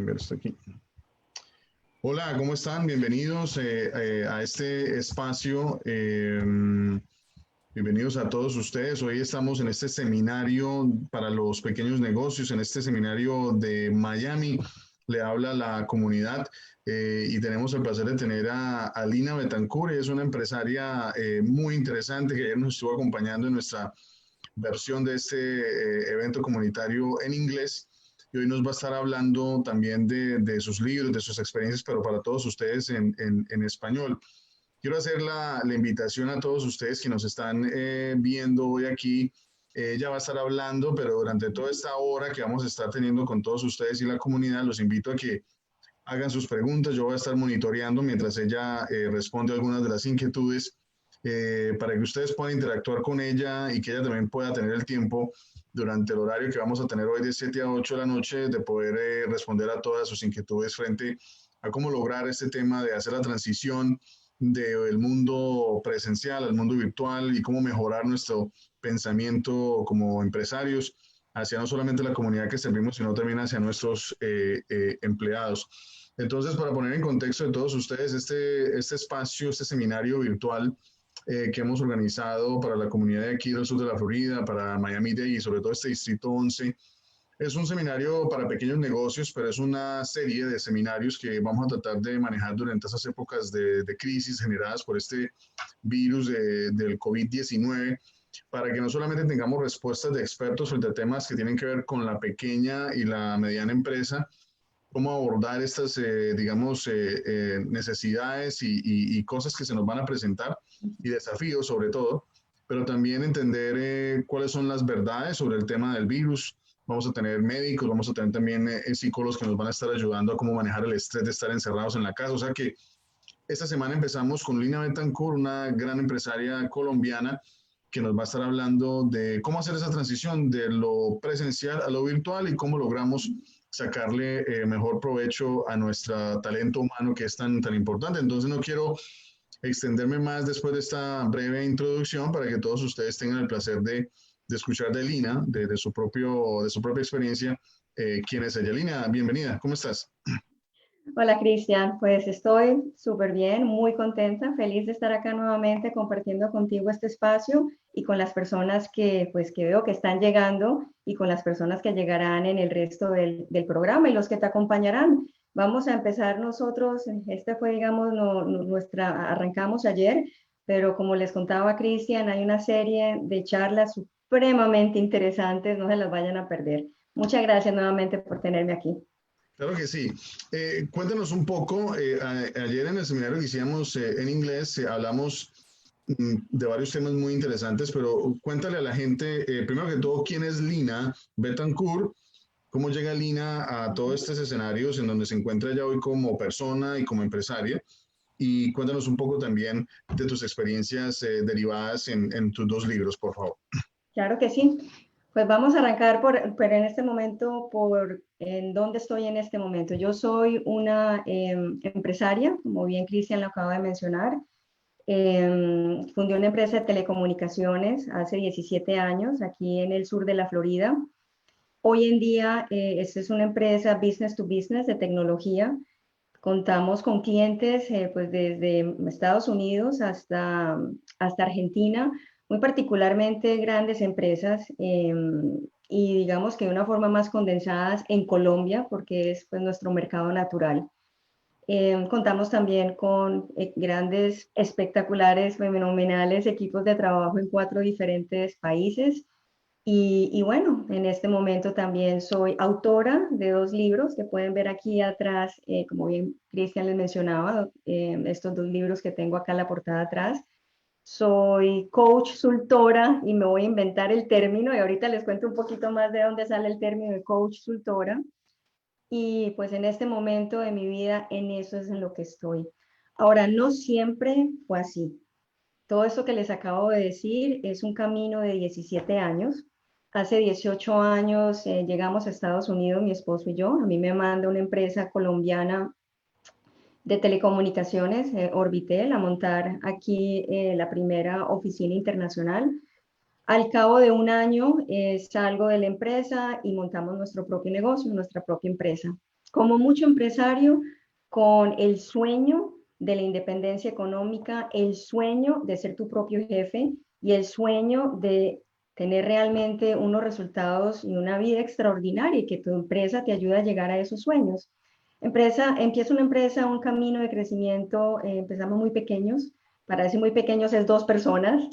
cambiar esto aquí. Hola, ¿cómo están? Bienvenidos a este espacio. Bienvenidos a todos ustedes. Hoy estamos en este seminario para los pequeños negocios, en este seminario de Miami. Le habla la comunidad y tenemos el placer de tener a Lina Betancourt. Es una empresaria muy interesante que ayer nos estuvo acompañando en nuestra versión de este evento comunitario en inglés. Y hoy nos va a estar hablando también de sus libros, de sus experiencias, pero para todos ustedes en español. Quiero hacer la invitación a todos ustedes que nos están viendo hoy aquí. Ella va a estar hablando, pero durante toda esta hora que vamos a estar teniendo con todos ustedes y la comunidad, los invito a que hagan sus preguntas. Yo voy a estar monitoreando mientras ella responde algunas de las inquietudes para que ustedes puedan interactuar con ella y que ella también pueda tener el tiempo durante el horario que vamos a tener hoy de 7 a 8 de la noche de poder responder a todas sus inquietudes frente a cómo lograr este tema de hacer la transición del mundo presencial al mundo virtual y cómo mejorar nuestro pensamiento como empresarios hacia no solamente la comunidad que servimos, sino también hacia nuestros empleados. Entonces, para poner en contexto de todos ustedes, este espacio, este seminario virtual que hemos organizado para la comunidad de aquí del sur de la Florida, para Miami-Dade y sobre todo este Distrito 11, es un seminario para pequeños negocios, pero es una serie de seminarios que vamos a tratar de manejar durante esas épocas de crisis generadas por este virus del COVID-19, para que no solamente tengamos respuestas de expertos frente a temas que tienen que ver con la pequeña y la mediana empresa, cómo abordar estas, digamos, necesidades y cosas que se nos van a presentar y desafíos sobre todo, pero también entender cuáles son las verdades sobre el tema del virus. Vamos a tener médicos, vamos a tener también psicólogos que nos van a estar ayudando a cómo manejar el estrés de estar encerrados en la casa. O sea que esta semana empezamos con Lina Betancourt, una gran empresaria colombiana que nos va a estar hablando de cómo hacer esa transición de lo presencial a lo virtual y cómo logramos sacarle mejor provecho a nuestro talento humano que es tan importante. Entonces no quiero extenderme más después de esta breve introducción para que todos ustedes tengan el placer de escuchar de Lina, de su propia experiencia, quién es ella. Lina, bienvenida, ¿cómo estás? Hola Cristian, pues estoy súper bien, muy contenta, feliz de estar acá nuevamente compartiendo contigo este espacio y con las personas que veo que están llegando y con las personas que llegarán en el resto del programa y los que te acompañarán. Vamos a empezar nosotros, este fue digamos arrancamos ayer, pero como les contaba Cristian, hay una serie de charlas supremamente interesantes, no se las vayan a perder. Muchas gracias nuevamente por tenerme aquí. Claro que sí. Cuéntanos un poco, ayer en el seminario que hicimos en inglés hablamos de varios temas muy interesantes, pero cuéntale a la gente, primero que todo, quién es Lina Betancourt, cómo llega Lina a todos estos escenarios en donde se encuentra ella hoy como persona y como empresaria, y cuéntanos un poco también de tus experiencias derivadas en tus dos libros, por favor. Claro que sí. Pues vamos a arrancar pero en este momento por en dónde estoy en este momento. Yo soy una empresaria, como bien Cristian lo acaba de mencionar. Fundé una empresa de telecomunicaciones hace 17 años aquí en el sur de la Florida. Hoy en día, esta es una empresa business to business de tecnología. Contamos con clientes pues desde Estados Unidos hasta Argentina, muy particularmente grandes empresas y digamos que de una forma más condensadas en Colombia, porque es pues, nuestro mercado natural. Contamos también con grandes, espectaculares, fenomenales equipos de trabajo en 4 diferentes países. Y bueno, en este momento también soy autora de 2 libros que pueden ver aquí atrás, como bien Cristian les mencionaba, estos 2 libros que tengo acá en la portada atrás. Soy coach, sultora y me voy a inventar el término y ahorita les cuento un poquito más de dónde sale el término de coach, sultora. Y pues en este momento de mi vida en eso es en lo que estoy. Ahora, no siempre fue así. Todo esto que les acabo de decir es un camino de 17 años. Hace 18 años llegamos a Estados Unidos, mi esposo y yo. A mí me manda una empresa colombiana de telecomunicaciones, Orbitel, a montar aquí la primera oficina internacional. Al cabo de un año salgo de la empresa y montamos nuestro propio negocio, nuestra propia empresa. como mucho empresario con el sueño de la independencia económica, el sueño de ser tu propio jefe y el sueño de tener realmente unos resultados y una vida extraordinaria y que tu empresa te ayude a llegar a esos sueños. Empieza una empresa, un camino de crecimiento, empezamos muy pequeños, para decir muy pequeños es 2 personas,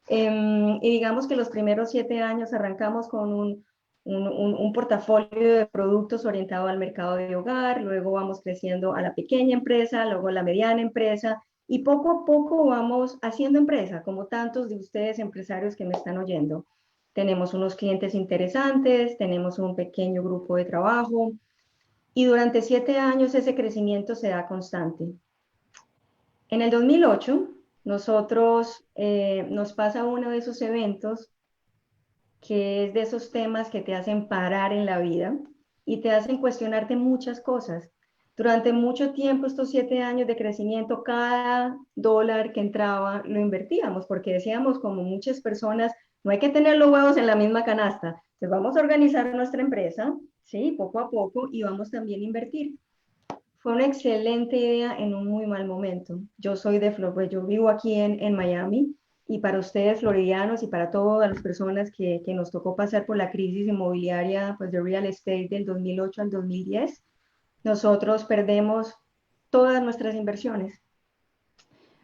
y digamos que los primeros 7 años arrancamos con un portafolio de productos orientado al mercado de hogar, luego vamos creciendo a la pequeña empresa, luego a la mediana empresa, y poco a poco vamos haciendo empresa, como tantos de ustedes empresarios que me están oyendo. Tenemos unos clientes interesantes, tenemos un pequeño grupo de trabajo, y durante 7 años ese crecimiento se da constante. En el 2008, nos pasa uno de esos eventos que es de esos temas que te hacen parar en la vida y te hacen cuestionarte muchas cosas. Durante mucho tiempo, estos 7 años de crecimiento, cada dólar que entraba lo invertíamos porque decíamos, como muchas personas, no hay que tener los huevos en la misma canasta. Entonces vamos a organizar nuestra empresa, ¿sí? Poco a poco, y vamos también a invertir. Fue una excelente idea en un muy mal momento. Yo soy de Florida, yo vivo aquí en Miami, y para ustedes floridianos y para todas las personas que nos tocó pasar por la crisis inmobiliaria, pues de real estate del 2008 al 2010, nosotros perdemos todas nuestras inversiones.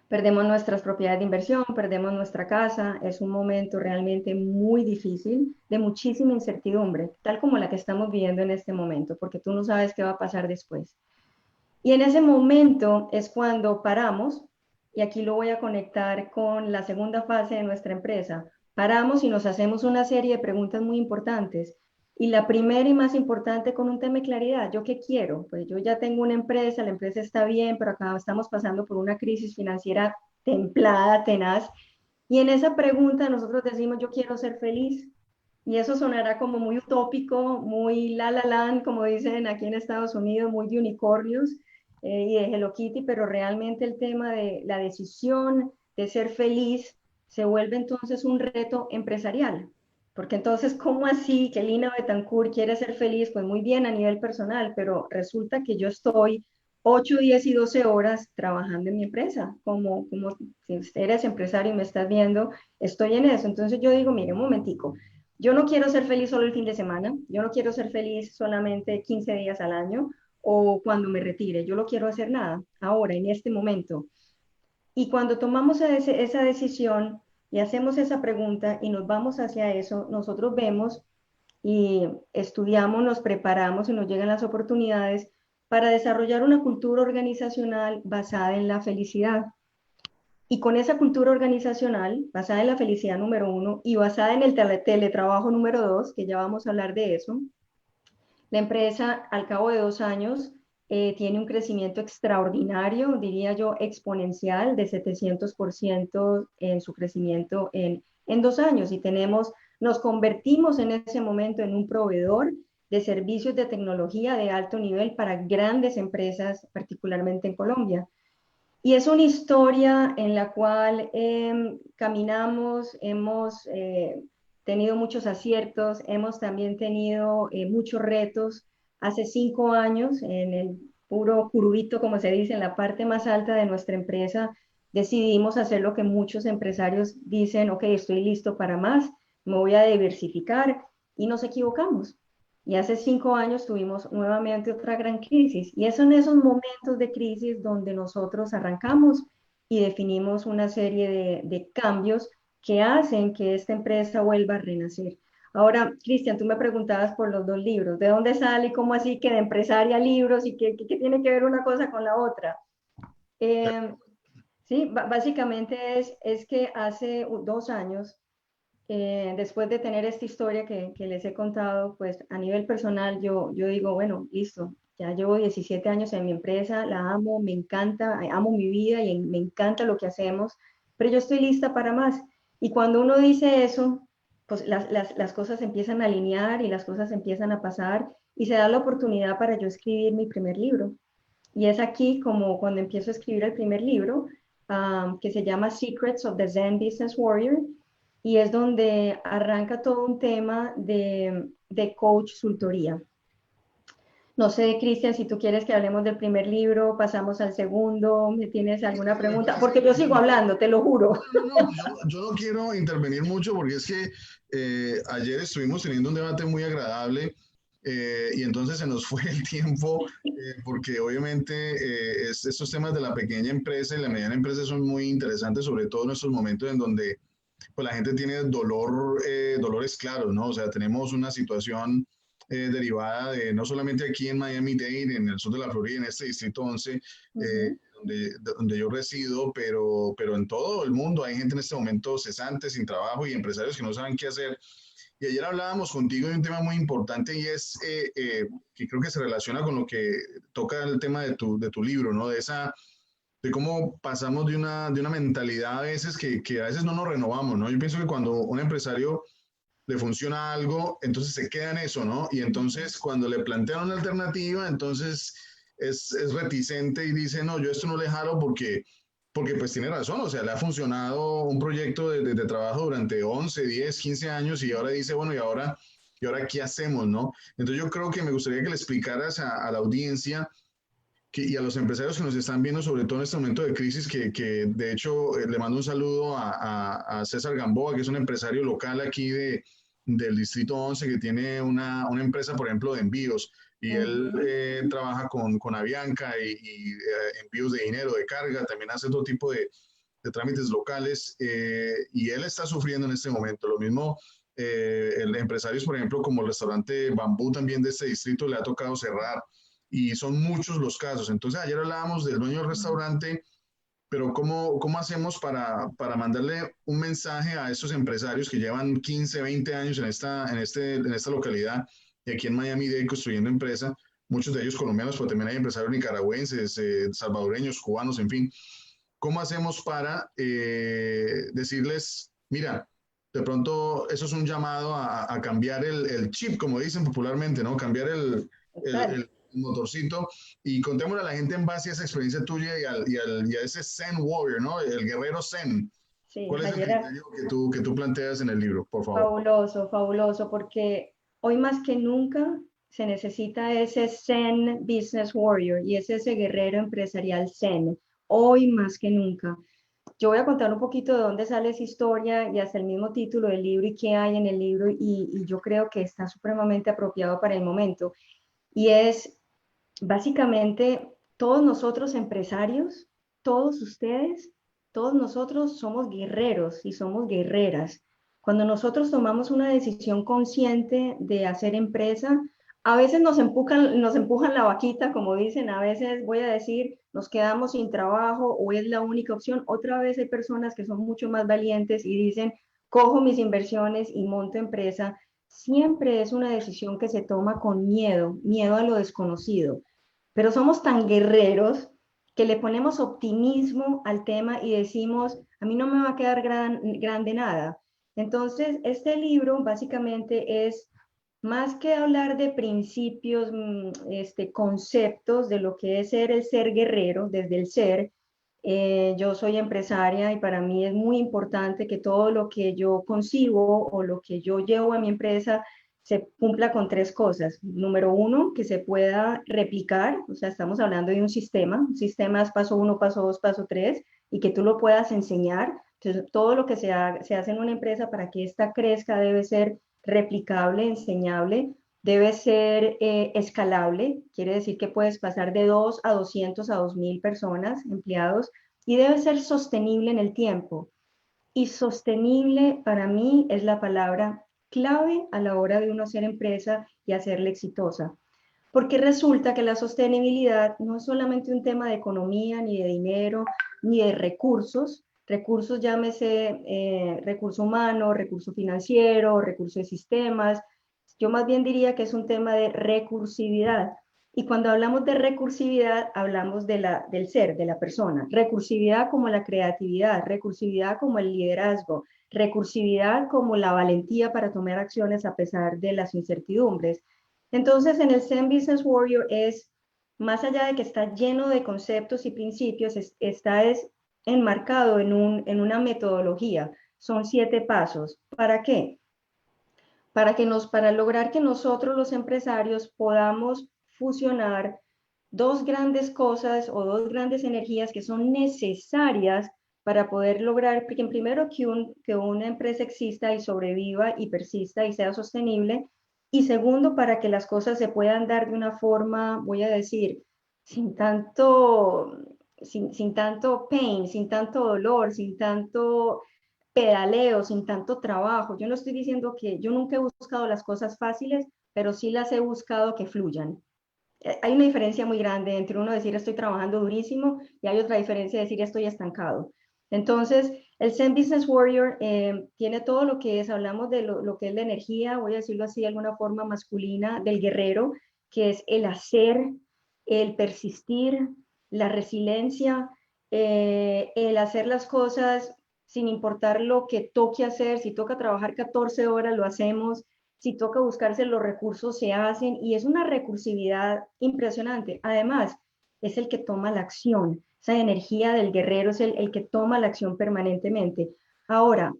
Perdemos nuestras propiedades de inversión, perdemos nuestra casa. Es un momento realmente muy difícil, de muchísima incertidumbre, tal como la que estamos viviendo en este momento, porque tú no sabes qué va a pasar después. Y en ese momento es cuando paramos, y aquí lo voy a conectar con la segunda fase de nuestra empresa. Paramos y nos hacemos una serie de preguntas muy importantes. Y la primera y más importante, con un tema de claridad: ¿yo qué quiero? Pues yo ya tengo una empresa, la empresa está bien, pero acá estamos pasando por una crisis financiera templada, tenaz. Y en esa pregunta nosotros decimos, yo quiero ser feliz. Y eso sonará como muy utópico, muy la la land, como dicen aquí en Estados Unidos, muy de unicornios, y de Hello Kitty, pero realmente el tema de la decisión de ser feliz se vuelve entonces un reto empresarial. Porque entonces, ¿cómo así que Lina Betancourt quiere ser feliz? Pues muy bien a nivel personal, pero resulta que yo estoy 8, 10 y 12 horas trabajando en mi empresa. Como si eres empresario y me estás viendo, estoy en eso. Entonces yo digo, mire, un momentico, yo no quiero ser feliz solo el fin de semana, yo no quiero ser feliz solamente 15 días al año o cuando me retire, yo no quiero hacer nada ahora, en este momento. Y cuando tomamos esa decisión y hacemos esa pregunta y nos vamos hacia eso, nosotros vemos y estudiamos, nos preparamos y nos llegan las oportunidades para desarrollar una cultura organizacional basada en la felicidad. Y con esa cultura organizacional, basada en la felicidad número 1 y basada en el teletrabajo número 2, que ya vamos a hablar de eso, la empresa al cabo de 2 años tiene un crecimiento extraordinario, diría yo exponencial, de 700% en su crecimiento en 2 años. Y nos convertimos en ese momento en un proveedor de servicios de tecnología de alto nivel para grandes empresas, particularmente en Colombia. Y es una historia en la cual caminamos, hemos tenido muchos aciertos, hemos también tenido muchos retos. Hace 5 años, en el puro curubito, como se dice, en la parte más alta de nuestra empresa, decidimos hacer lo que muchos empresarios dicen: ok, estoy listo para más, me voy a diversificar, y nos equivocamos. Y hace 5 años tuvimos nuevamente otra gran crisis. Y es en esos momentos de crisis donde nosotros arrancamos y definimos una serie de cambios que hacen que esta empresa vuelva a renacer. Ahora, Cristian, tú me preguntabas por los 2 libros. ¿De dónde sale y cómo así que de empresaria libros y qué tiene que ver una cosa con la otra? Sí, básicamente es que hace 2 años, después de tener esta historia que les he contado, pues a nivel personal yo digo, bueno, listo, ya llevo 17 años en mi empresa, la amo, me encanta, amo mi vida y me encanta lo que hacemos, pero yo estoy lista para más. Y cuando uno dice eso, pues las cosas empiezan a alinear y las cosas empiezan a pasar, y se da la oportunidad para yo escribir mi primer libro. Y es aquí como cuando empiezo a escribir el primer libro, que se llama Secrets of the Zen Business Warrior, y es donde arranca todo un tema de coach consultoría. No sé, Cristian, si tú quieres que hablemos del primer libro, pasamos al segundo, ¿me tienes alguna Me pregunta? parece Porque yo sigo perfecto. hablando, te lo juro. No, pues yo no quiero intervenir mucho porque es que ayer estuvimos teniendo un debate muy agradable y entonces se nos fue el tiempo porque obviamente estos temas de la pequeña empresa y la mediana empresa son muy interesantes, sobre todo en estos momentos en donde pues, la gente tiene dolores claros, ¿no? O sea, tenemos una situación derivada de no solamente aquí en Miami-Dade, en el sur de la Florida, en este distrito 11, Ujú. donde yo resido, pero en todo el mundo hay gente en este momento cesante, sin trabajo y empresarios que no saben qué hacer. Y ayer hablábamos contigo de un tema muy importante y es que creo que se relaciona con lo que toca el tema de tu libro, ¿no? De cómo pasamos de una mentalidad a veces que a veces no nos renovamos, ¿no? Yo pienso que cuando un empresario le funciona algo, entonces se queda en eso, ¿no? Y entonces cuando le plantean una alternativa, entonces es reticente y dice, no, yo esto no le jalo porque pues tiene razón, o sea, le ha funcionado un proyecto de trabajo durante 11 10 15 años y ahora dice, bueno, y ahora qué hacemos, ¿no? Entonces yo creo que me gustaría que le explicaras a la audiencia y a los empresarios que nos están viendo, sobre todo en este momento de crisis, que de hecho le mando un saludo a César Gamboa, que es un empresario local aquí del Distrito 11, que tiene una empresa, por ejemplo, de envíos, y él Ujú. trabaja con Avianca envíos de dinero, de carga, también hace todo tipo de trámites locales, y él está sufriendo en este momento. Lo mismo, el empresarios, por ejemplo, como el restaurante Bambú también de este distrito, le ha tocado cerrar y son muchos los casos. Entonces, ayer hablábamos del dueño del restaurante, pero ¿cómo hacemos para mandarle un mensaje a esos empresarios que llevan 15 20 años en esta localidad y aquí en Miami-Dade construyendo empresa? Muchos de ellos colombianos, pero también hay empresarios nicaragüenses, salvadoreños, cubanos, en fin. ¿Cómo hacemos para decirles, mira, de pronto eso es un llamado a cambiar el chip, como dicen popularmente, ¿no? Cambiar Total. el motorcito y contémosle a la gente en base a esa experiencia tuya y a ese Zen Warrior, ¿no? El guerrero Zen. Sí, ¿Cuál es el ayer, criterio que tú planteas en el libro, por favor? fabuloso, fabuloso, porque hoy más que nunca se necesita ese Zen Business Warrior y es ese guerrero empresarial Zen, hoy más que nunca. Yo voy a contar un poquito de dónde sale esa historia y hasta el mismo título del libro y qué hay en el libro y yo creo que está supremamente apropiado para el momento. Y es básicamente todos nosotros empresarios, todos ustedes, todos nosotros somos guerreros y somos guerreras. Cuando nosotros tomamos una decisión consciente de hacer empresa, a veces nos empujan la vaquita, como dicen, a veces voy a decir, nos quedamos sin trabajo o es la única opción. Otra vez hay personas que son mucho más valientes y dicen, cojo mis inversiones y monto empresa. Siempre es una decisión que se toma con miedo, miedo a lo desconocido, pero somos tan guerreros que le ponemos optimismo al tema y decimos, a mí no me va a quedar grande nada. Entonces, este libro básicamente es más que hablar de principios, conceptos de lo que es ser el ser guerrero, desde el ser. Yo soy empresaria y para mí es muy importante que todo lo que yo concibo o lo que yo llevo a mi empresa se cumpla con tres cosas. Número uno, que se pueda replicar, o sea, estamos hablando de un sistema es paso uno, paso dos, paso tres, y que tú lo puedas enseñar. Entonces, todo lo que se hace en una empresa para que ésta crezca debe ser replicable, enseñable, debe ser escalable, quiere decir que puedes pasar de 2 a 200 a 2000 personas, empleados, y debe ser sostenible en el tiempo. Y sostenible para mí es la palabra clave a la hora de uno hacer empresa y hacerla exitosa. Porque resulta que la sostenibilidad no es solamente un tema de economía, ni de dinero, ni de recursos. Recursos, llámese recurso humano, recurso financiero, recurso de sistemas. Yo más bien diría que es un tema de recursividad. Y cuando hablamos de recursividad, hablamos del ser, de la persona. Recursividad como la creatividad, recursividad como el liderazgo, recursividad como la valentía para tomar acciones a pesar de las incertidumbres. Entonces, en el Zen Business Warrior es, más allá de que está lleno de conceptos y principios, está enmarcado en una metodología. Son 7 pasos. ¿Para qué? Para lograr que nosotros los empresarios podamos fusionar dos grandes cosas o dos grandes energías que son necesarias para poder lograr, porque primero que una empresa exista y sobreviva y persista y sea sostenible, y segundo para que las cosas se puedan dar de una forma, voy a decir, sin tanto, sin tanto pain, sin tanto dolor, sin tanto pedaleo, sin tanto trabajo. Yo no estoy diciendo que yo nunca he buscado las cosas fáciles, pero sí las he buscado que fluyan. Hay una diferencia muy grande entre uno decir estoy trabajando durísimo y hay otra diferencia de decir estoy estancado. Entonces, el Zen Business Warrior tiene todo lo que es, hablamos de lo que es la energía, voy a decirlo así de alguna forma masculina, del guerrero, que es el hacer, el persistir, la resiliencia, el hacer las cosas sin importar lo que toque hacer, si toca trabajar 14 horas, lo hacemos, si toca buscarse los recursos, se hacen, y es una recursividad impresionante. Además, es el que toma la acción, esa energía del guerrero es el que toma la acción permanentemente. Ahora,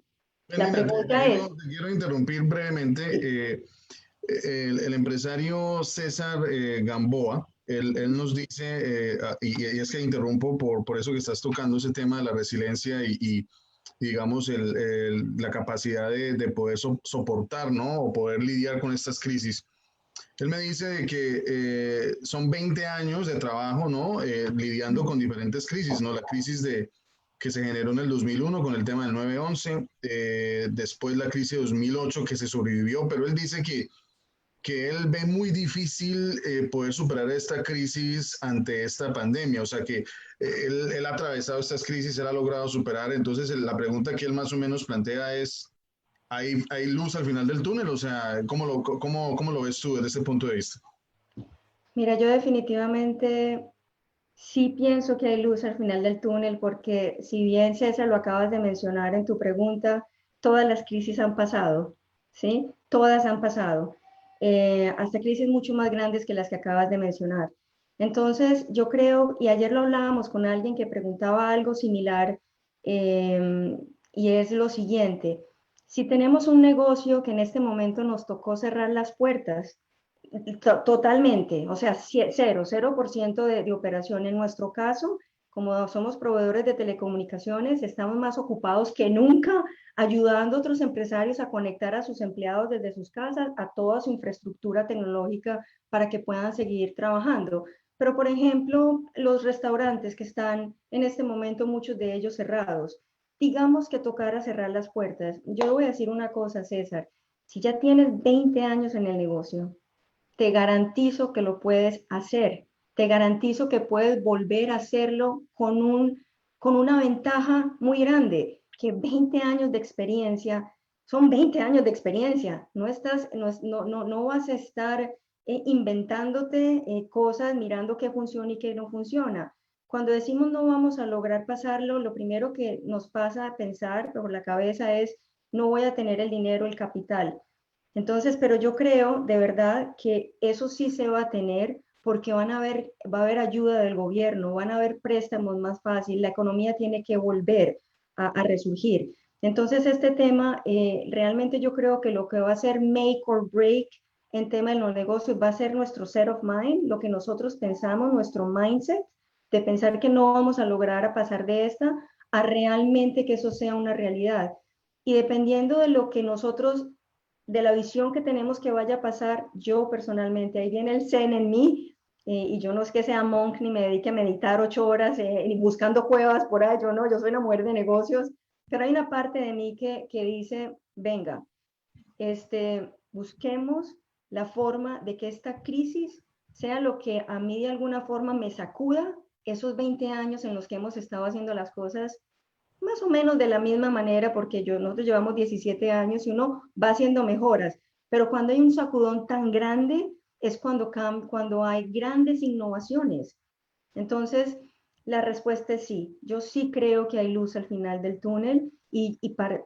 la Mira, pregunta es, te quiero interrumpir brevemente. El empresario César Gamboa, él nos dice, y es que interrumpo por eso que estás tocando ese tema de la resiliencia y digamos, la capacidad de poder soportar, ¿no? O poder lidiar con estas crisis. Él me dice de que son 20 años de trabajo, ¿no? Lidiando con diferentes crisis, ¿no? La crisis que se generó en el 2001 con el tema del 9/11, después la crisis de 2008 que se sobrevivió, pero él dice que él ve muy difícil poder superar esta crisis ante esta pandemia, o sea que él ha atravesado estas crisis, él ha logrado superar, entonces la pregunta que él más o menos plantea es, ¿hay luz al final del túnel? O sea, ¿cómo lo ves tú desde ese punto de vista? mira, yo definitivamente sí pienso que hay luz al final del túnel porque si bien César lo acabas de mencionar en tu pregunta, todas las crisis han pasado, ¿sí? Todas han pasado, hasta crisis mucho más grandes que las que acabas de mencionar. Entonces, yo creo, y ayer lo hablábamos con alguien que preguntaba algo similar, y es lo siguiente, si tenemos un negocio que en este momento nos tocó cerrar las puertas, totalmente, o sea, cero por ciento de operación en nuestro caso. Como somos proveedores de telecomunicaciones, estamos más ocupados que nunca ayudando a otros empresarios a conectar a sus empleados desde sus casas a toda su infraestructura tecnológica para que puedan seguir trabajando. Pero, por ejemplo, los restaurantes que están en este momento, muchos de ellos cerrados, digamos que tocara cerrar las puertas. Yo voy a decir una cosa, César, si ya tienes 20 años en el negocio, te garantizo que lo puedes hacer. Te garantizo que puedes volver a hacerlo con una ventaja muy grande, que 20 años de experiencia son 20 años de experiencia. No vas a estar inventándote cosas, mirando qué funciona y qué no funciona. Cuando decimos no vamos a lograr pasarlo, lo primero que nos pasa a pensar por la cabeza es no voy a tener el dinero, el capital. Entonces, pero yo creo de verdad que eso sí se va a tener porque va a haber ayuda del gobierno, van a haber préstamos más fácil, la economía tiene que volver a resurgir. Entonces, este tema, realmente yo creo que lo que va a ser make or break en tema de los negocios va a ser nuestro set of mind, lo que nosotros pensamos, nuestro mindset, de pensar que no vamos a lograr a pasar de esta, a realmente que eso sea una realidad. Y dependiendo de lo que nosotros de la visión que tenemos que vaya a pasar, yo personalmente, ahí viene el zen en mí, y yo no es que sea monk ni me dedique a meditar 8 horas ni buscando cuevas por ahí, yo no, yo soy una mujer de negocios, pero hay una parte de mí que dice, venga, busquemos la forma de que esta crisis sea lo que a mí de alguna forma me sacuda esos 20 años en los que hemos estado haciendo las cosas más o menos de la misma manera, porque nosotros llevamos 17 años y uno va haciendo mejoras, pero cuando hay un sacudón tan grande es cuando hay grandes innovaciones. Entonces, la respuesta es sí. Yo sí creo que hay luz al final del túnel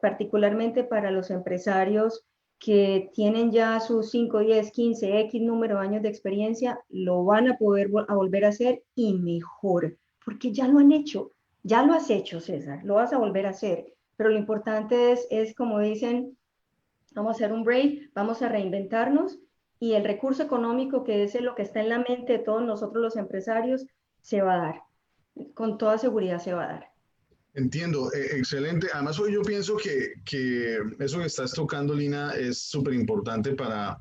particularmente para los empresarios que tienen ya sus 5, 10, 15, X número de años de experiencia, lo van a poder volver a hacer y mejor, porque ya lo han hecho. Ya lo has hecho, César, lo vas a volver a hacer, pero lo importante es como dicen, vamos a hacer un break, vamos a reinventarnos y el recurso económico, que es lo que está en la mente de todos nosotros los empresarios, se va a dar. Con toda seguridad se va a dar. Entiendo, excelente. Además, hoy yo pienso que eso que estás tocando, Lina, es súper importante para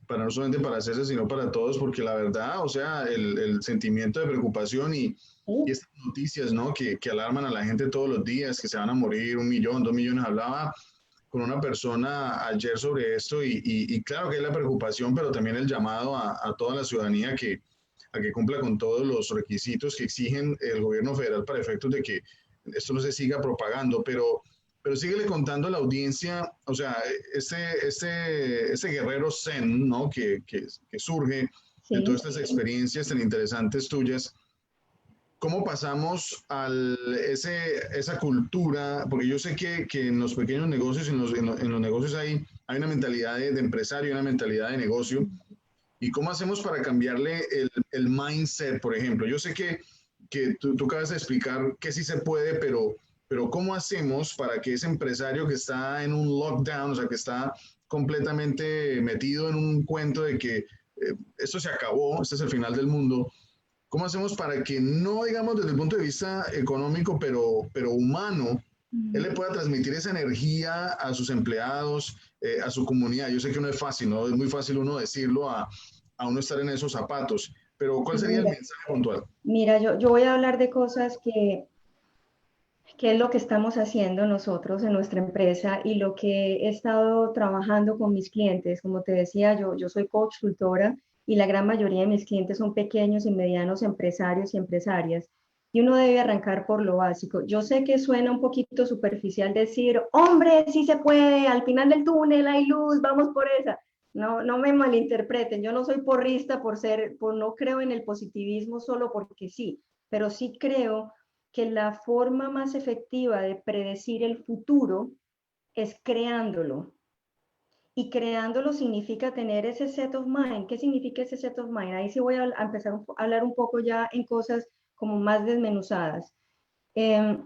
no solamente para hacerse, sino para todos, porque la verdad, o sea, el sentimiento de preocupación y ¿Sí? estas noticias, ¿no? Que alarman a la gente todos los días, que se van a morir 1 millón, 2 millones. Hablaba con una persona ayer sobre esto y claro que hay la preocupación, pero también el llamado a toda la ciudadanía a que cumpla con todos los requisitos que exigen el gobierno federal para efectos de que esto no se siga propagando, pero síguele contando a la audiencia, o sea, este guerrero zen, ¿no? Que surge de todas Sí. estas experiencias tan interesantes tuyas. ¿Cómo pasamos esa cultura? Porque yo sé que en los pequeños negocios, en los negocios hay una mentalidad de empresario, una mentalidad de negocio. ¿Y cómo hacemos para cambiarle el mindset, por ejemplo? Yo sé que tú acabas de explicar que sí se puede, pero ¿cómo hacemos para que ese empresario que está en un lockdown, o sea, que está completamente metido en un cuento de que esto se acabó, este es el final del mundo, ¿cómo hacemos para que no, digamos, desde el punto de vista económico, pero humano, él le pueda transmitir esa energía a sus empleados, a su comunidad? Yo sé que no es fácil, ¿no? Es muy fácil uno decirlo a uno estar en esos zapatos, pero ¿cuál Sí, sería el mensaje puntual? mira, yo voy a hablar de cosas que es lo que estamos haciendo nosotros en nuestra empresa y lo que he estado trabajando con mis clientes. Como te decía, yo soy consultora y la gran mayoría de mis clientes son pequeños y medianos empresarios y empresarias. Y uno debe arrancar por lo básico. Yo sé que suena un poquito superficial decir, hombre, sí se puede, al final del túnel hay luz, vamos por esa. No, no me malinterpreten, yo no soy porrista no creo en el positivismo solo porque sí, pero sí creo que la forma más efectiva de predecir el futuro es creándolo. Y creándolo significa tener ese set of mind. ¿Qué significa ese set of mind? Ahí sí voy a empezar a hablar un poco ya en cosas como más desmenuzadas. Eh,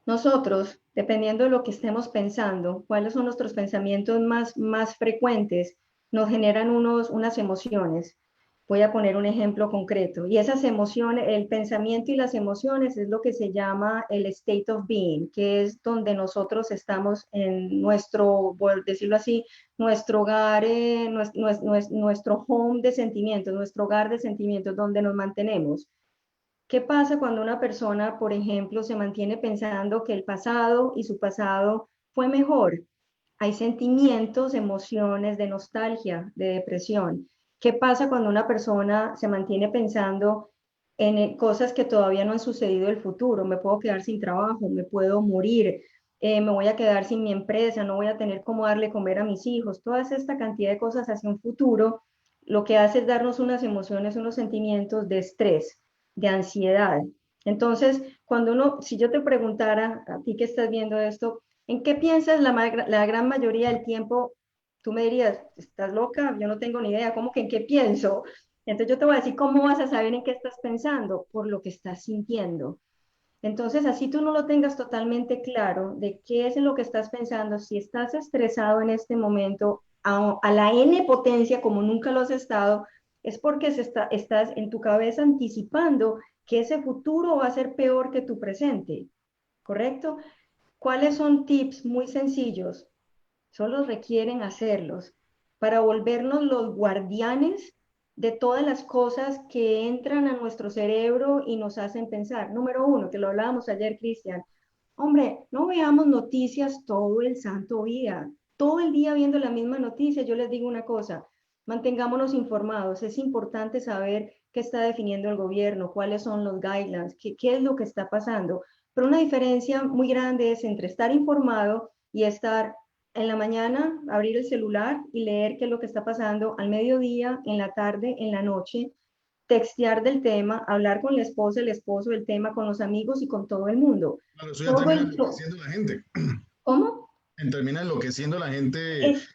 Nosotros, dependiendo de lo que estemos pensando, cuáles son nuestros pensamientos más frecuentes, nos generan unas emociones. Voy a poner un ejemplo concreto. Y esas emociones, el pensamiento y las emociones es lo que se llama el state of being, que es donde nosotros estamos en nuestro, por decirlo así, nuestro hogar, nuestro home de sentimientos, nuestro hogar de sentimientos, donde nos mantenemos. ¿Qué pasa cuando una persona, por ejemplo, se mantiene pensando que el pasado y su pasado fue mejor? Hay sentimientos, emociones de nostalgia, de depresión. ¿Qué pasa cuando una persona se mantiene pensando en cosas que todavía no han sucedido en el futuro? Me puedo quedar sin trabajo, me puedo morir, me voy a quedar sin mi empresa, no voy a tener cómo darle comer a mis hijos. Toda esta cantidad de cosas hacia un futuro, lo que hace es darnos unas emociones, unos sentimientos de estrés, de ansiedad. Entonces, si yo te preguntara a ti que estás viendo esto, ¿en qué piensas la gran mayoría del tiempo? Tú me dirías, ¿estás loca? Yo no tengo ni idea. ¿Cómo que en qué pienso? Entonces yo te voy a decir, ¿cómo vas a saber en qué estás pensando? Por lo que estás sintiendo. Entonces, así tú no lo tengas totalmente claro de qué es en lo que estás pensando, si estás estresado en este momento a la N potencia como nunca lo has estado, es porque estás en tu cabeza anticipando que ese futuro va a ser peor que tu presente, ¿correcto? ¿Cuáles son tips muy sencillos? Solo requieren hacerlos para volvernos los guardianes de todas las cosas que entran a nuestro cerebro y nos hacen pensar. Número uno, que lo hablábamos ayer, Cristian. Hombre, no veamos noticias todo el santo día, todo el día viendo la misma noticia. Yo les digo una cosa, mantengámonos informados. Es importante saber qué está definiendo el gobierno, cuáles son los guidelines, qué es lo que está pasando. Pero una diferencia muy grande es entre estar informado y estar en la mañana, abrir el celular y leer qué es lo que está pasando al mediodía, en la tarde, en la noche, textear del tema, hablar con la esposa, el esposo del tema, con los amigos y con todo el mundo. Claro, eso ya Todo termina el... enloqueciendo a la gente. ¿Cómo? Termina enloqueciendo a la gente, Es,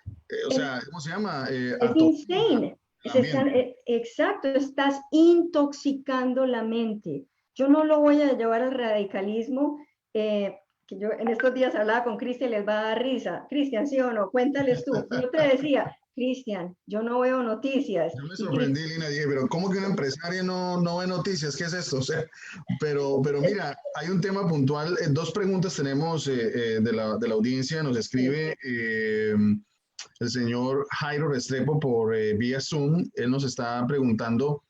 o es, sea, ¿cómo se llama? es Atosiga insane. el ambiente. Exacto, estás intoxicando la mente. Yo no lo voy a llevar al radicalismo, que yo en estos días hablaba con Cristian, les va a dar risa. Cristian, ¿sí o no? Cuéntales tú. Yo te decía, Cristian, yo no veo noticias. Yo me Y sorprendí, Lina, dije, pero ¿cómo que una empresaria no ve noticias? ¿Qué es esto? O sea, pero mira, hay un tema puntual. Dos preguntas tenemos de la audiencia. Nos escribe el señor Jairo Restrepo por vía Zoom. Él nos está preguntando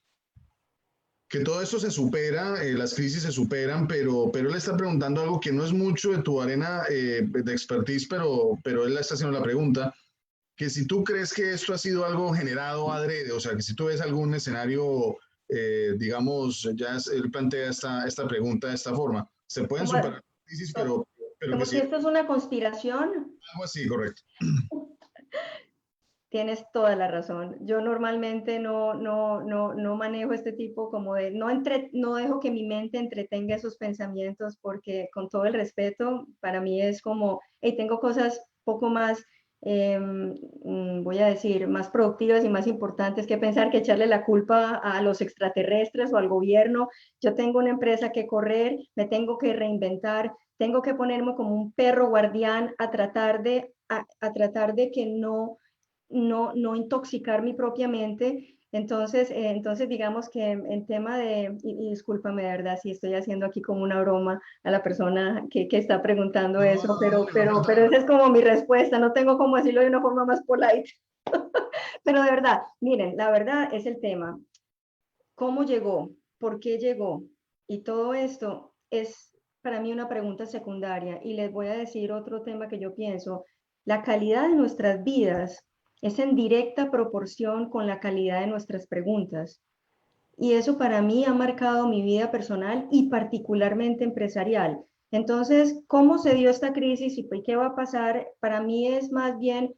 que todo esto se supera, las crisis se superan, pero él está preguntando algo que no es mucho de tu arena de expertise, pero él está haciendo la pregunta, que si tú crees que esto ha sido algo generado adrede, o sea, que si tú ves algún escenario, digamos, él plantea esta pregunta de esta forma, se pueden como, superar las crisis, pero que como sí, si esto es una conspiración. algo así, correcto. Tienes toda la razón. Yo normalmente no manejo este tipo como de, no dejo que mi mente entretenga esos pensamientos porque con todo el respeto, para mí es como, hey, tengo cosas poco más, voy a decir, más productivas y más importantes que pensar que echarle la culpa a los extraterrestres o al gobierno. Yo tengo una empresa que correr, me tengo que reinventar, tengo que ponerme como un perro guardián a tratar de que no intoxicar mi propia mente. Entonces digamos que en tema y discúlpame de verdad si estoy haciendo aquí como una broma a la persona que está preguntando No, eso, dale, no falta pero nada. esa es como mi respuesta, no tengo cómo decirlo de una forma más polite. Pero de verdad, miren, la verdad es el tema. ¿Cómo llegó? ¿Por qué llegó? Y todo esto es para mí una pregunta secundaria. Y les voy a decir otro tema que yo pienso. La calidad de nuestras vidas es en directa proporción con la calidad de nuestras preguntas. Y eso para mí ha marcado mi vida personal y particularmente empresarial. Entonces, ¿cómo se dio esta crisis y qué va a pasar? Para mí es más bien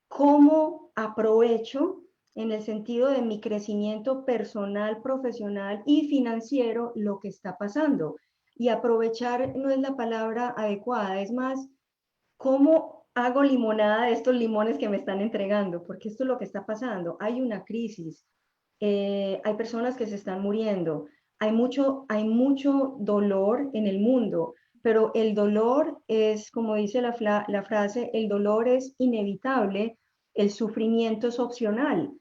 cómo aprovecho en el sentido de mi crecimiento personal, profesional y financiero lo que está pasando. Y aprovechar no es la palabra adecuada, es más, cómo hago limonada de estos limones que me están entregando, porque esto es lo que está pasando. Hay una crisis, hay personas que se están muriendo, hay mucho dolor en el mundo, pero el dolor es, como dice la frase, el dolor es inevitable, el sufrimiento es opcional.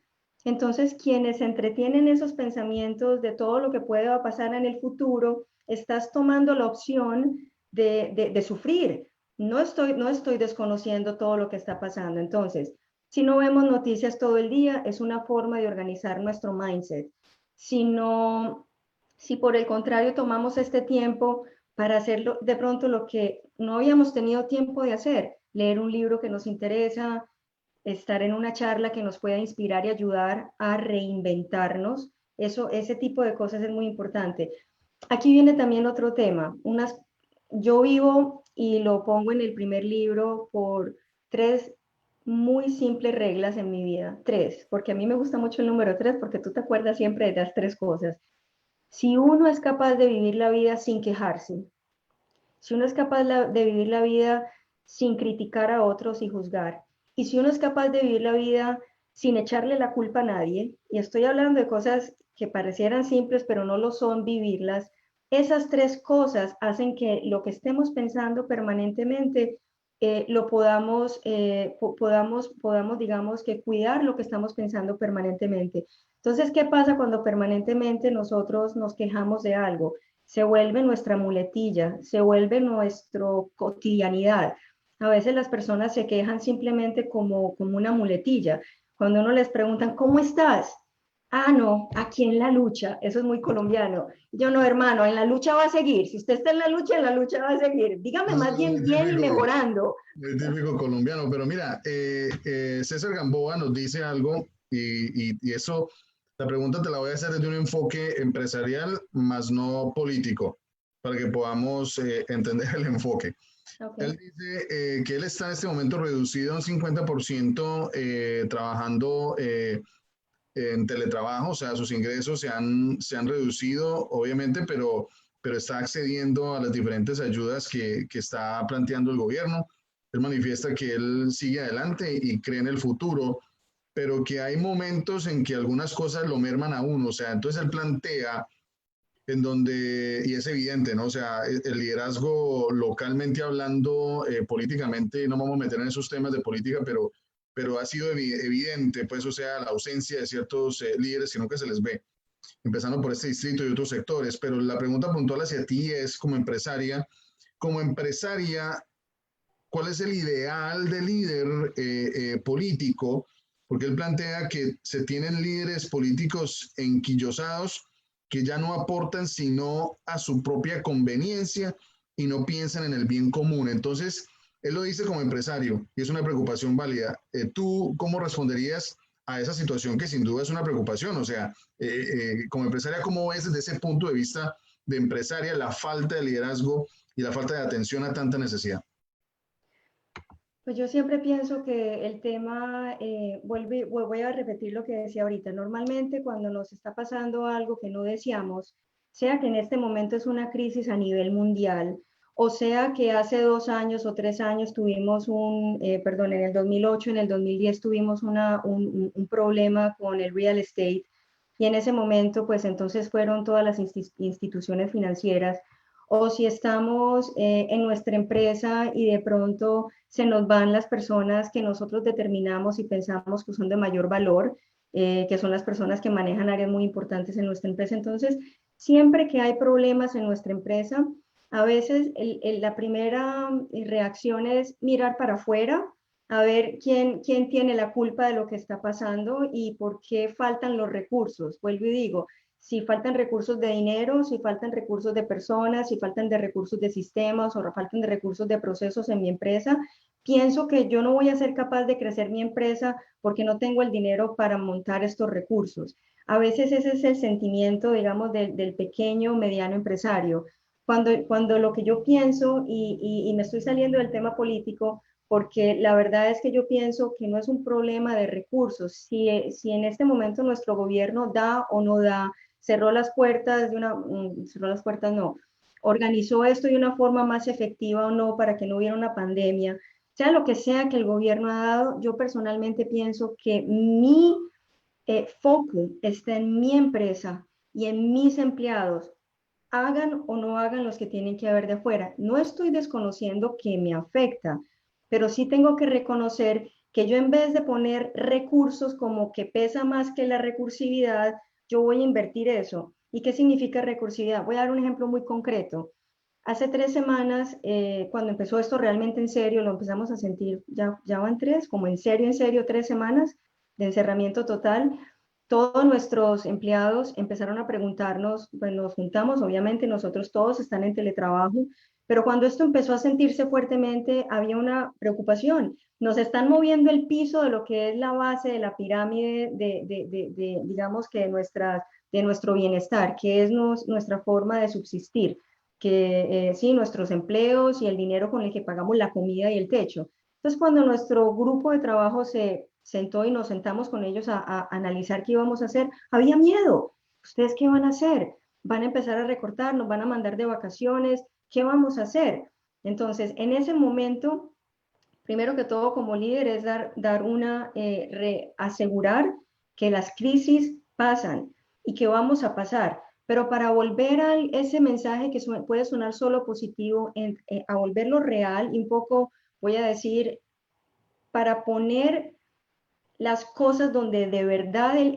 Entonces, quienes entretienen esos pensamientos de todo lo que pueda pasar en el futuro, estás tomando la opción de sufrir. No estoy desconociendo todo lo que está pasando. Entonces, si no vemos noticias todo el día, es una forma de organizar nuestro mindset. Si no, si por el contrario tomamos este tiempo para hacerlo de pronto lo que no habíamos tenido tiempo de hacer, leer un libro que nos interesa, estar en una charla que nos pueda inspirar y ayudar a reinventarnos, ese tipo de cosas es muy importante. Aquí viene también otro tema. Yo vivo y lo pongo en el primer libro por tres muy simples reglas en mi vida. Tres, porque a mí me gusta mucho el número tres, porque tú te acuerdas siempre de las tres cosas. Si uno es capaz de vivir la vida sin quejarse, si uno es capaz de vivir la vida sin criticar a otros y juzgar, y si uno es capaz de vivir la vida sin echarle la culpa a nadie, y estoy hablando de cosas que parecieran simples, pero no lo son, vivirlas, esas tres cosas hacen que lo que estemos pensando permanentemente lo podamos, digamos, que cuidar lo que estamos pensando permanentemente. Entonces, ¿qué pasa cuando permanentemente nosotros nos quejamos de algo? Se vuelve nuestra muletilla, se vuelve nuestra cotidianidad. A veces las personas se quejan simplemente como una muletilla. Cuando uno les preguntan, ¿cómo estás? Ah, no, aquí en la lucha, eso es muy colombiano. Yo no, hermano, en la lucha va a seguir. Si usted está en la lucha va a seguir. Dígame Eso más es bien bien y mejorando. muy típico colombiano. Pero mira, César Gamboa nos dice algo y eso, la pregunta te la voy a hacer desde un enfoque empresarial, más no político, para que podamos entender el enfoque. Él Okay. dice que él está en este momento reducido a un 50% trabajando en teletrabajo, o sea, sus ingresos se han reducido, obviamente, pero está accediendo a las diferentes ayudas que está planteando el gobierno. Él manifiesta que él sigue adelante y cree en el futuro, pero que hay momentos en que algunas cosas lo merman a uno, o sea, entonces él plantea en donde, y es evidente, ¿no? O sea, el liderazgo localmente hablando, políticamente, no vamos a meter en esos temas de política, pero ha sido evidente, pues, o sea, la ausencia de ciertos líderes que nunca se les ve, empezando por este distrito y otros sectores. Pero la pregunta puntual hacia ti es, como empresaria, ¿cuál es el ideal de líder político? Porque él plantea que se tienen líderes políticos enquillosados que ya no aportan sino a su propia conveniencia y no piensan en el bien común. Entonces, él lo dice como empresario y es una preocupación válida. ¿Tú cómo responderías a esa situación que sin duda es una preocupación? O sea, como empresaria, ¿cómo ves desde ese punto de vista de empresaria la falta de liderazgo y la falta de atención a tanta necesidad? Pues yo siempre pienso que el tema, voy a repetir lo que decía ahorita, normalmente cuando nos está pasando algo que no deseamos, sea que en este momento es una crisis a nivel mundial, o sea que hace 2 años o 3 años tuvimos perdón, en el 2008, en el 2010 tuvimos un problema con el real estate, y en ese momento pues entonces fueron todas las instituciones financieras, o si estamos en nuestra empresa y de pronto se nos van las personas que nosotros determinamos y pensamos que son de mayor valor, que son las personas que manejan áreas muy importantes en nuestra empresa. Entonces, siempre que hay problemas en nuestra empresa, a veces la primera reacción es mirar para afuera, a ver quién tiene la culpa de lo que está pasando y por qué faltan los recursos. Vuelvo y digo, si faltan recursos de dinero, si faltan recursos de personas, si faltan de recursos de sistemas o faltan de recursos de procesos en mi empresa, pienso que yo no voy a ser capaz de crecer mi empresa porque no tengo el dinero para montar estos recursos. A veces ese es el sentimiento, digamos, del pequeño, mediano empresario. Cuando lo que yo pienso, y me estoy saliendo del tema político, porque la verdad es que yo pienso que no es un problema de recursos. Si en este momento nuestro gobierno da o no da, cerró las puertas cerró las puertas no, organizó esto de una forma más efectiva o no para que no hubiera una pandemia, sea lo que sea que el gobierno ha dado, yo personalmente pienso que mi foco está en mi empresa y en mis empleados, hagan o no hagan los que tienen que haber de afuera. No estoy desconociendo que me afecta, pero sí tengo que reconocer que yo en vez de poner recursos como que pesa más que la recursividad, yo voy a invertir eso. ¿Y qué significa recursividad? Voy a dar un ejemplo muy concreto. Hace 3 semanas, cuando empezó esto realmente en serio, lo empezamos a sentir, ya van tres, como en serio, 3 semanas de encerramiento total. Todos nuestros empleados empezaron a preguntarnos, pues nos juntamos, obviamente nosotros todos están en teletrabajo, pero cuando esto empezó a sentirse fuertemente, había una preocupación. Nos están moviendo el piso de lo que es la base de la pirámide digamos que de nuestro bienestar, que es nuestra forma de subsistir, que sí, nuestros empleos y el dinero con el que pagamos la comida y el techo. Entonces, cuando nuestro grupo de trabajo se sentó y nos sentamos con ellos a analizar qué íbamos a hacer, había miedo. ¿Ustedes qué van a hacer? ¿Van a empezar a recortar? ¿Nos van a mandar de vacaciones? ¿Qué vamos a hacer? Entonces, en ese momento, primero que todo, como líder, es asegurar que las crisis pasan y que vamos a pasar. Pero para volver a ese mensaje que puede sonar solo positivo, a volverlo real y un poco, voy a decir, para poner las cosas donde de verdad el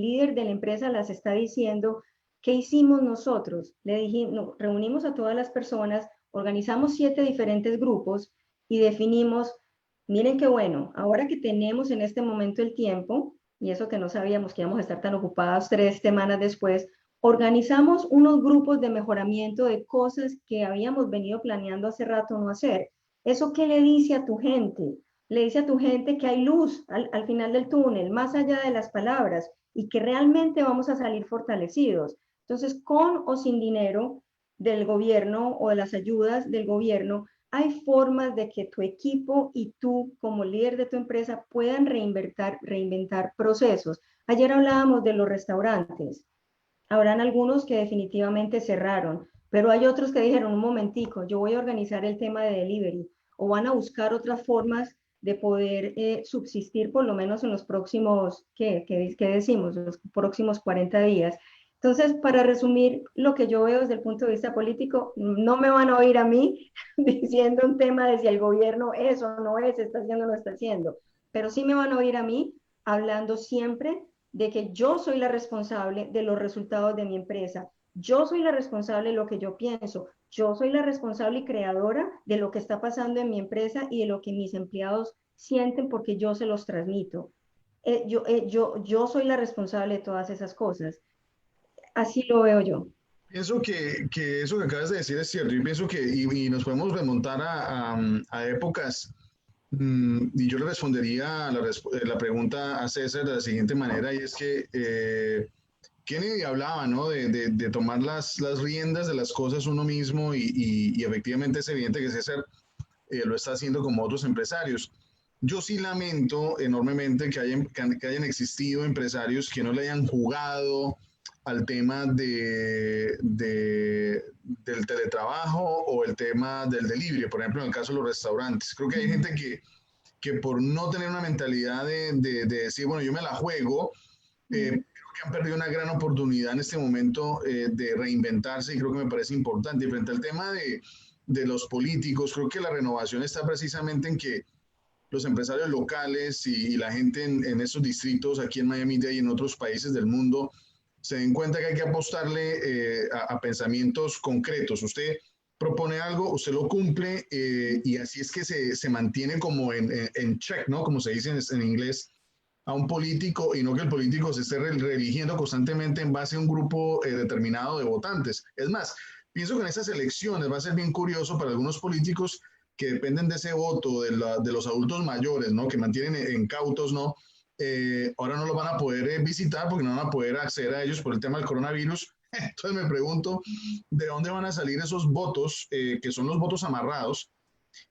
líder de la empresa las está diciendo, ¿qué hicimos nosotros? Le dijimos, reunimos a todas las personas, organizamos 7 diferentes grupos y definimos, miren qué bueno, ahora que tenemos en este momento el tiempo, y eso que no sabíamos que íbamos a estar tan ocupados 3 semanas después, organizamos unos grupos de mejoramiento de cosas que habíamos venido planeando hace rato no hacer. ¿Eso qué le dice a tu gente? Le dice a tu gente que hay luz al final del túnel, más allá de las palabras, y que realmente vamos a salir fortalecidos. Entonces, con o sin dinero del gobierno o de las ayudas del gobierno, hay formas de que tu equipo y tú, como líder de tu empresa, puedan reinventar procesos. Ayer hablábamos de los restaurantes. Habrán algunos que definitivamente cerraron, pero hay otros que dijeron, un momentico, yo voy a organizar el tema de delivery, o van a buscar otras formas de poder subsistir por lo menos en los próximos, ¿qué decimos? Los próximos 40 días. Entonces, para resumir lo que yo veo desde el punto de vista político, no me van a oír a mí diciendo un tema de si el gobierno es o no es, está haciendo o no está haciendo. pero sí me van a oír a mí hablando siempre de que yo soy la responsable de los resultados de mi empresa. Yo soy la responsable de lo que yo pienso. Yo soy la responsable y creadora de lo que está pasando en mi empresa y de lo que mis empleados sienten porque yo se los transmito. Yo soy la responsable de todas esas cosas. Así lo veo yo. Pienso que eso que acabas de decir es cierto. Yo pienso que, y nos podemos remontar a épocas, y yo le respondería la pregunta a César de la siguiente manera, y es que Kennedy hablaba, ¿no? De tomar las riendas de las cosas uno mismo, y efectivamente es evidente que César lo está haciendo como otros empresarios. Yo sí lamento enormemente que hayan existido empresarios que no le hayan jugado al tema del teletrabajo o el tema del delivery, por ejemplo, en el caso de los restaurantes. Creo que hay gente que por no tener una mentalidad de decir, bueno, yo me la juego, creo que han perdido una gran oportunidad en este momento de reinventarse, y creo que me parece importante. Y frente al tema de los políticos, creo que la renovación está precisamente en que los empresarios locales y la gente en esos distritos, aquí en Miami-Dade y en otros países del mundo, se den cuenta que hay que apostarle a pensamientos concretos. Usted propone algo, usted lo cumple, y así es que se mantiene como en check, ¿no? Como se dice en inglés, a un político, y no que el político se esté reeligiendo constantemente en base a un grupo determinado de votantes. Es más, pienso que en esas elecciones va a ser bien curioso para algunos políticos que dependen de ese voto de los adultos mayores, ¿no? Que mantienen incautos, ¿no? Ahora no lo van a poder visitar porque no van a poder acceder a ellos por el tema del coronavirus. Entonces me pregunto, ¿de dónde van a salir esos votos, que son los votos amarrados?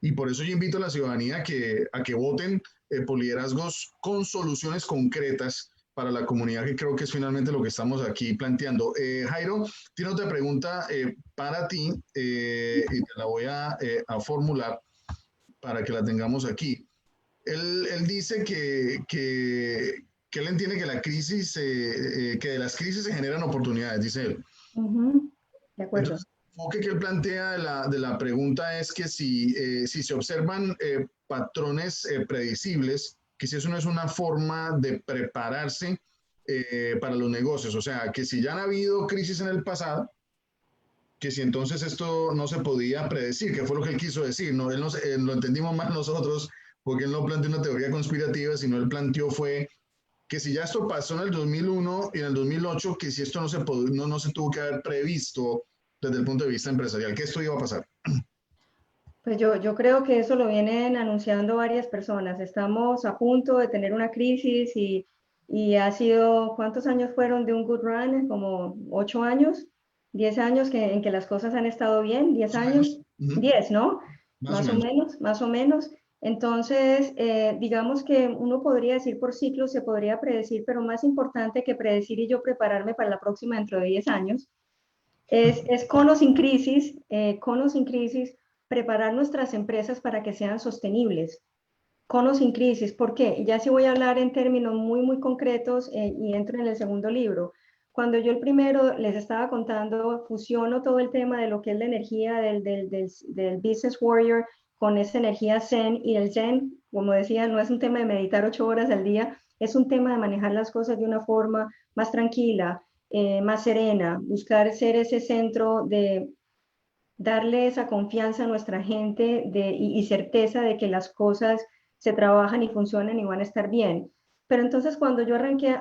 Y por eso yo invito a la ciudadanía a que voten por liderazgos con soluciones concretas para la comunidad, que creo que es finalmente lo que estamos aquí planteando. Jairo, tiene otra pregunta para ti, y te la voy a formular para que la tengamos aquí. Él dice que él entiende que la crisis, que de las crisis se generan oportunidades, dice él. De acuerdo. Entonces, el enfoque que él plantea de la pregunta es que si se observan patrones predecibles, que si eso no es una forma de prepararse para los negocios, o sea, que si ya han habido crisis en el pasado, que si entonces esto no se podía predecir, que fue lo que él quiso decir, no, él no, lo entendimos mal nosotros, porque él no planteó una teoría conspirativa, sino él planteó fue que si ya esto pasó en el 2001 y en el 2008, que si esto no se tuvo que haber previsto desde el punto de vista empresarial, que esto iba a pasar. Pues yo creo que eso lo vienen anunciando varias personas. Estamos a punto de tener una crisis y ha sido, ¿cuántos años fueron de un good run? Como 8 años, 10 años en que las cosas han estado bien, 10 Más o años, menos. Uh-huh. 10, ¿no? Más o Más o menos. menos, más o menos. Entonces, digamos que uno podría decir por ciclos, se podría predecir, pero más importante que predecir y yo prepararme para la próxima dentro de 10 años, es con o sin crisis, preparar nuestras empresas para que sean sostenibles. Con o sin crisis, ¿por qué? Ya sí voy a hablar en términos muy, muy concretos, y entro en el segundo libro. Cuando yo el primero les estaba contando, fusiono todo el tema de lo que es la energía del Business Warrior con esa energía Zen, y el Zen, como decía, no es un tema de meditar 8 horas al día, es un tema de manejar las cosas de una forma más tranquila, más serena, buscar ser ese centro de darle esa confianza a nuestra gente y certeza de que las cosas se trabajan y funcionan y van a estar bien. Pero entonces cuando yo arranqué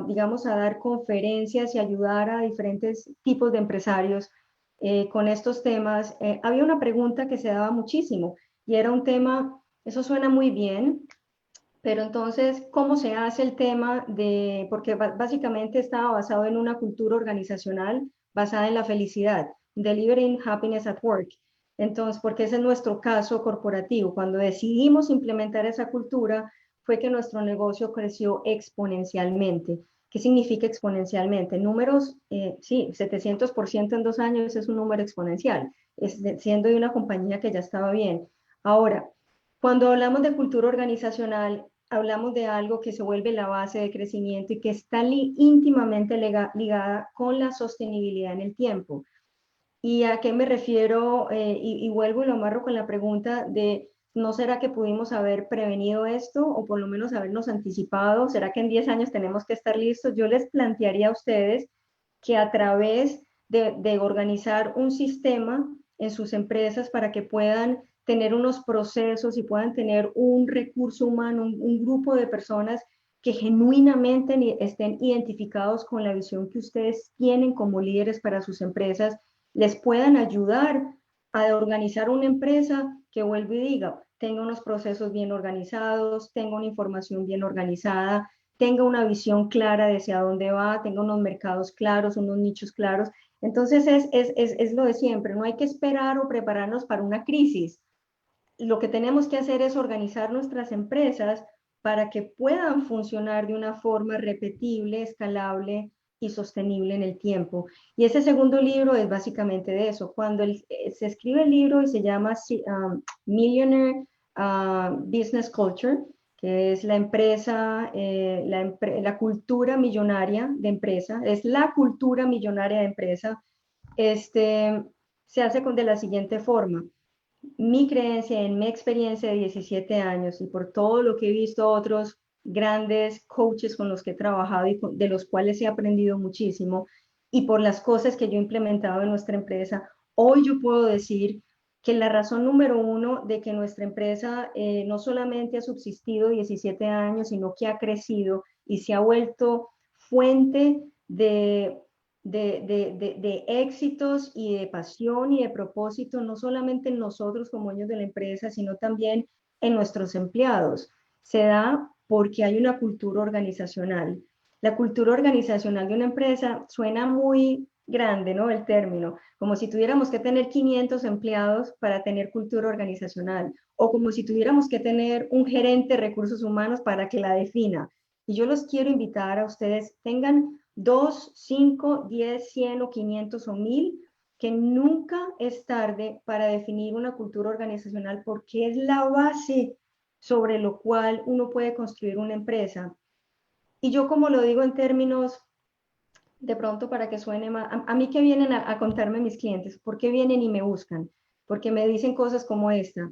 digamos, a dar conferencias y ayudar a diferentes tipos de empresarios con estos temas, había una pregunta que se daba muchísimo y era un tema, eso suena muy bien, pero entonces, ¿cómo se hace el tema de, porque básicamente estaba basado en una cultura organizacional basada en la felicidad, delivering happiness at work? Entonces, porque ese es nuestro caso corporativo. Cuando decidimos implementar esa cultura, fue que nuestro negocio creció exponencialmente. ¿Qué significa exponencialmente? Números, sí, 700% en 2 años es un número exponencial, siendo de una compañía que ya estaba bien. Ahora, cuando hablamos de cultura organizacional, hablamos de algo que se vuelve la base de crecimiento y que está íntimamente ligada con la sostenibilidad en el tiempo. ¿Y a qué me refiero? Y vuelvo y lo amarro con la pregunta de ¿No será que pudimos haber prevenido esto o por lo menos habernos anticipado? ¿Será que en 10 años tenemos que estar listos? Yo les plantearía a ustedes que a través de organizar un sistema en sus empresas para que puedan tener unos procesos y puedan tener un recurso humano, un grupo de personas que genuinamente estén identificados con la visión que ustedes tienen como líderes para sus empresas, les puedan ayudar a organizar una empresa que vuelva y diga, tenga unos procesos bien organizados, tenga una información bien organizada, tenga una visión clara de hacia dónde va, tenga unos mercados claros, unos nichos claros. Entonces es lo de siempre, no hay que esperar o prepararnos para una crisis. Lo que tenemos que hacer es organizar nuestras empresas para que puedan funcionar de una forma repetible, escalable y sostenible en el tiempo. Y ese segundo libro es básicamente de eso. Cuando se escribe el libro y se llama Millionaire Business Culture, que es la empresa, la cultura millonaria de empresa, es la cultura millonaria de empresa, se hace de la siguiente forma. Mi creencia, en mi experiencia de 17 años y por todo lo que he visto otros grandes coaches con los que he trabajado y de los cuales he aprendido muchísimo y por las cosas que yo he implementado en nuestra empresa, hoy yo puedo decir que la razón número uno de que nuestra empresa no solamente ha subsistido 17 años, sino que ha crecido y se ha vuelto fuente de éxitos y de pasión y de propósito, no solamente en nosotros como dueños de la empresa, sino también en nuestros empleados. Se da porque hay una cultura organizacional. La cultura organizacional de una empresa suena muy grande, ¿no? El término, como si tuviéramos que tener 500 empleados para tener cultura organizacional, o como si tuviéramos que tener un gerente de recursos humanos para que la defina. Y yo los quiero invitar a ustedes, tengan 2, 5, 10, 100 o 500 o 1000, que nunca es tarde para definir una cultura organizacional porque es la base sobre lo cual uno puede construir una empresa. Y yo como lo digo en términos, de pronto para que suene más, a mí que vienen a contarme mis clientes, ¿por qué vienen y me buscan? Porque me dicen cosas como esta.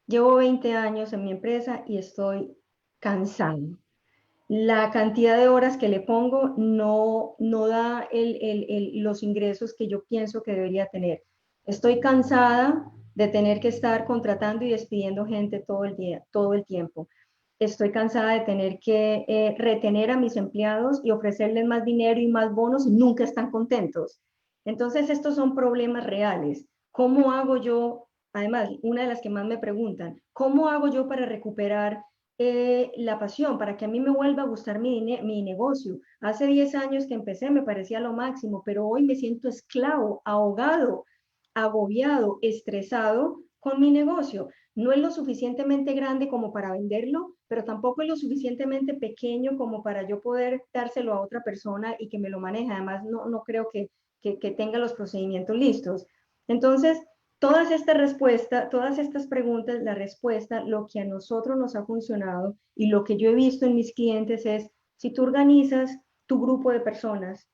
Llevo 20 años en mi empresa y estoy cansado. La cantidad de horas que le pongo no da los ingresos que yo pienso que debería tener. Estoy cansada de tener que estar contratando y despidiendo gente todo el día, todo el tiempo. Estoy cansada de tener que retener a mis empleados y ofrecerles más dinero y más bonos y nunca están contentos. Entonces, estos son problemas reales. ¿Cómo hago yo? Además, una de las que más me preguntan, ¿cómo hago yo para recuperar la pasión, para que a mí me vuelva a gustar mi negocio? Hace 10 años que empecé me parecía lo máximo, pero hoy me siento esclavo, ahogado, agobiado, estresado con mi negocio. No es lo suficientemente grande como para venderlo, pero tampoco es lo suficientemente pequeño como para yo poder dárselo a otra persona y que me lo maneje. Además, no creo que tenga los procedimientos listos. Entonces, todas estas preguntas, la respuesta, lo que a nosotros nos ha funcionado y lo que yo he visto en mis clientes es, si tú organizas tu grupo de personas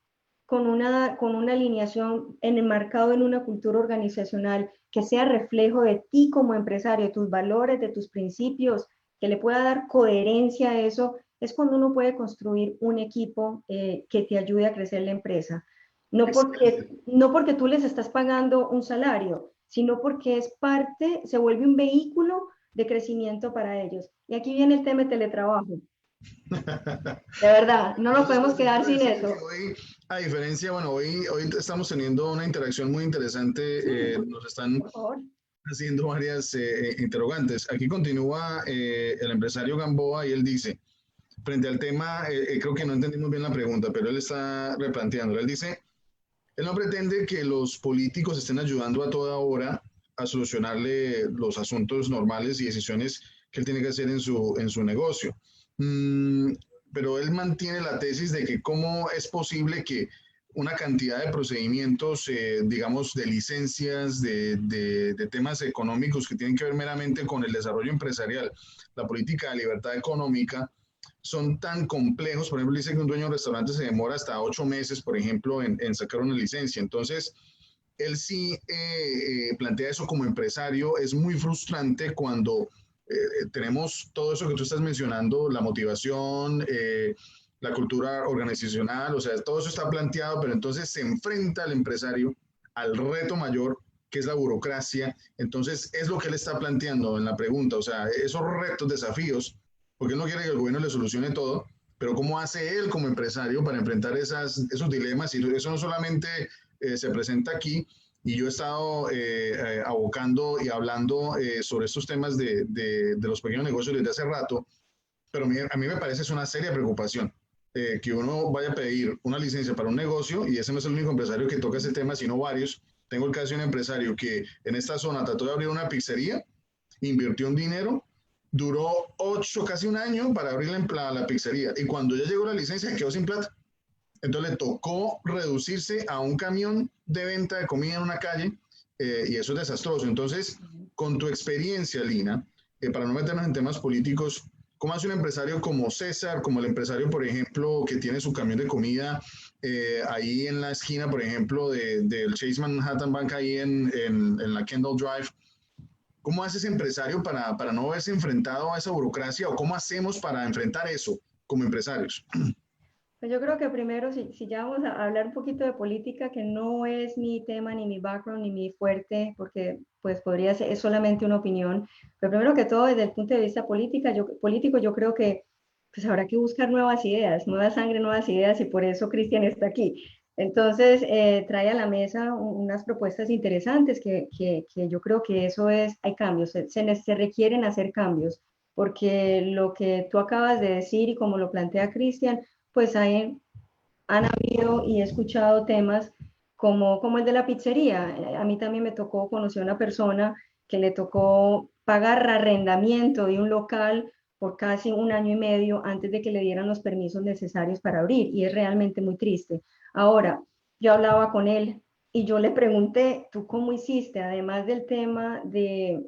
con una alineación enmarcado en una cultura organizacional que sea reflejo de ti como empresario, de tus valores, de tus principios, que le pueda dar coherencia a eso, es cuando uno puede construir un equipo que te ayude a crecer la empresa. No porque tú les estás pagando un salario, sino porque es parte, se vuelve un vehículo de crecimiento para ellos. Y aquí viene el tema de teletrabajo. De verdad, no nos podemos quedar sin eso. Hoy, a diferencia, bueno, hoy estamos teniendo una interacción muy interesante. Nos están haciendo varias interrogantes. Aquí continúa el empresario Gamboa y él dice, frente al tema, creo que no entendimos bien la pregunta, pero él está replanteando. Él dice, él no pretende que los políticos estén ayudando a toda hora a solucionarle los asuntos normales y decisiones que él tiene que hacer en su negocio. Mm, pero él mantiene la tesis de que cómo es posible que una cantidad de procedimientos, digamos, de licencias, de temas económicos que tienen que ver meramente con el desarrollo empresarial, la política de libertad económica, son tan complejos. Por ejemplo, dice que un dueño de restaurante se demora hasta 8 meses, por ejemplo, en sacar una licencia. Entonces, él sí plantea eso como empresario. Es muy frustrante cuando tenemos todo eso que tú estás mencionando, la motivación, la cultura organizacional, o sea, todo eso está planteado, pero entonces se enfrenta el empresario al reto mayor, que es la burocracia. Entonces, es lo que él está planteando en la pregunta, o sea, esos retos, desafíos, porque él no quiere que el gobierno le solucione todo, pero ¿cómo hace él como empresario para enfrentar esos dilemas? Y eso no solamente se presenta aquí, y yo he estado abocando y hablando sobre estos temas de los pequeños negocios desde hace rato, pero a mí me parece es una seria preocupación que uno vaya a pedir una licencia para un negocio, y ese no es el único empresario que toca ese tema, sino varios. Tengo el caso de un empresario que en esta zona trató de abrir una pizzería, invirtió un dinero, duró 8, casi un año para abrir la pizzería, y cuando ya llegó la licencia quedó sin plata. Entonces le tocó reducirse a un camión de venta de comida en una calle, y eso es desastroso. Entonces, con tu experiencia, Lina, para no meternos en temas políticos, ¿cómo hace un empresario como César, como el empresario, por ejemplo, que tiene su camión de comida ahí en la esquina, por ejemplo, del Chase Manhattan Bank, ahí en la Kendall Drive? ¿Cómo hace ese empresario para no verse enfrentado a esa burocracia, o cómo hacemos para enfrentar eso como empresarios? Pues yo creo que primero, si ya vamos a hablar un poquito de política, que no es mi tema, ni mi background, ni mi fuerte, porque pues podría ser, es solamente una opinión, pero primero que todo, desde el punto de vista político, yo creo que pues habrá que buscar nuevas ideas, nueva sangre, nuevas ideas, y por eso Cristian está aquí. Entonces, trae a la mesa unas propuestas interesantes que yo creo que eso es, hay cambios, se requieren hacer cambios, porque lo que tú acabas de decir y como lo plantea Cristian, pues han habido y he escuchado temas como el de la pizzería. A mí también me tocó conocer a una persona que le tocó pagar arrendamiento de un local por casi un año y medio antes de que le dieran los permisos necesarios para abrir, y es realmente muy triste. Ahora, yo hablaba con él y yo le pregunté, ¿tú cómo hiciste? Además del tema de,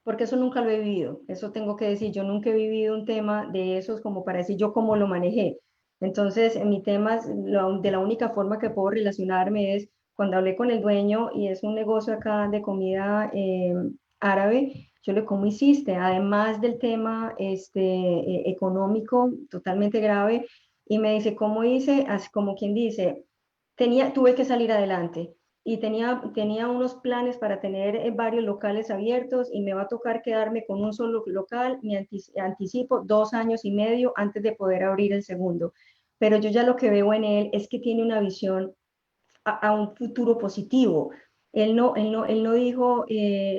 porque eso nunca lo he vivido, eso tengo que decir, yo nunca he vivido un tema de esos como para decir yo cómo lo manejé. Entonces, en mi tema, de la única forma que puedo relacionarme es cuando hablé con el dueño, y es un negocio acá de comida árabe. Yo le, ¿cómo hiciste? Además del tema económico totalmente grave, y me dice, ¿cómo hice? Así como quien dice, tuve que salir adelante y tenía unos planes para tener varios locales abiertos, y me va a tocar quedarme con un solo local. Me anticipo 2 años y medio antes de poder abrir el segundo. Pero yo ya lo que veo en él es que tiene una visión a un futuro positivo. Él no dijo,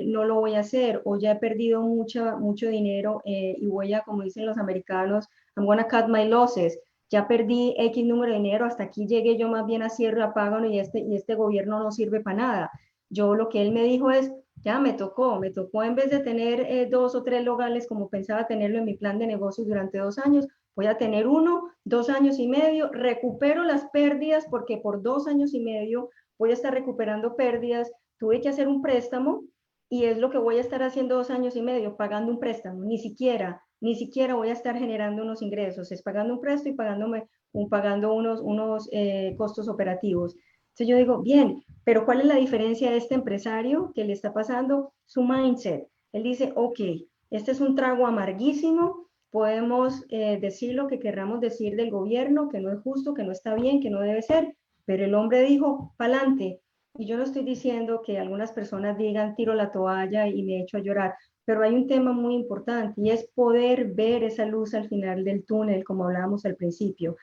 no lo voy a hacer, o ya he perdido mucho dinero, y voy a, como dicen los americanos, I'm gonna cut my losses. Ya perdí X número de dinero, hasta aquí llegué, yo más bien a cierre, apágalo, y este gobierno no sirve para nada. Yo lo que él me dijo es, ya me tocó en vez de tener 2 o 3 locales como pensaba tenerlo en mi plan de negocios durante 2 años, voy a tener 1, 2 años y medio, recupero las pérdidas, porque por 2 años y medio voy a estar recuperando pérdidas. Tuve que hacer un préstamo, y es lo que voy a estar haciendo 2 años y medio, pagando un préstamo. Ni siquiera voy a estar generando unos ingresos, es pagando un préstamo y pagando unos costos operativos. Entonces yo digo, bien, pero ¿cuál es la diferencia de este empresario que le está pasando? Su mindset. Él dice, ok, este es un trago amarguísimo, podemos decir lo que querramos decir del gobierno, que no es justo, que no está bien, que no debe ser, pero el hombre dijo, pa'lante. Y yo no estoy diciendo que algunas personas digan, tiro la toalla y me echo a llorar, pero hay un tema muy importante, y es poder ver esa luz al final del túnel, como hablábamos al principio.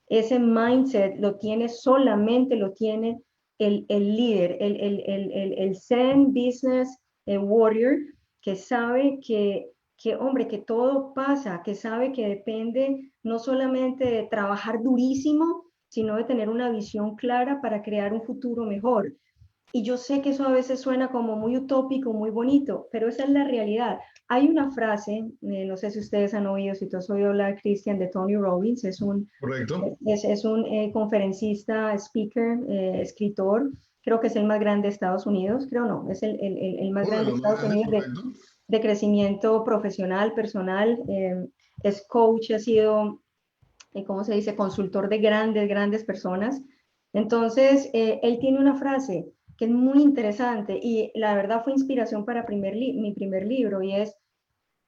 Ese mindset solamente lo tiene el líder, el Zen Business Warrior, que sabe hombre, que todo pasa, que sabe que depende no solamente de trabajar durísimo, sino de tener una visión clara para crear un futuro mejor. Y yo sé que eso a veces suena como muy utópico, muy bonito, pero esa es la realidad. Hay una frase, no sé si ustedes han oído, si tú has oído hablar, Christian, de Tony Robbins. Correcto. Es un conferencista, speaker, escritor. Creo que es el más grande de Estados Unidos, creo no, es el más Uno de grande de los más Estados grandes, Unidos correcto. de crecimiento profesional, personal. Es coach, ha sido, ¿cómo se dice?, consultor de grandes personas. Entonces, él tiene una frase que es muy interesante, y la verdad fue inspiración para mi primer libro, y es,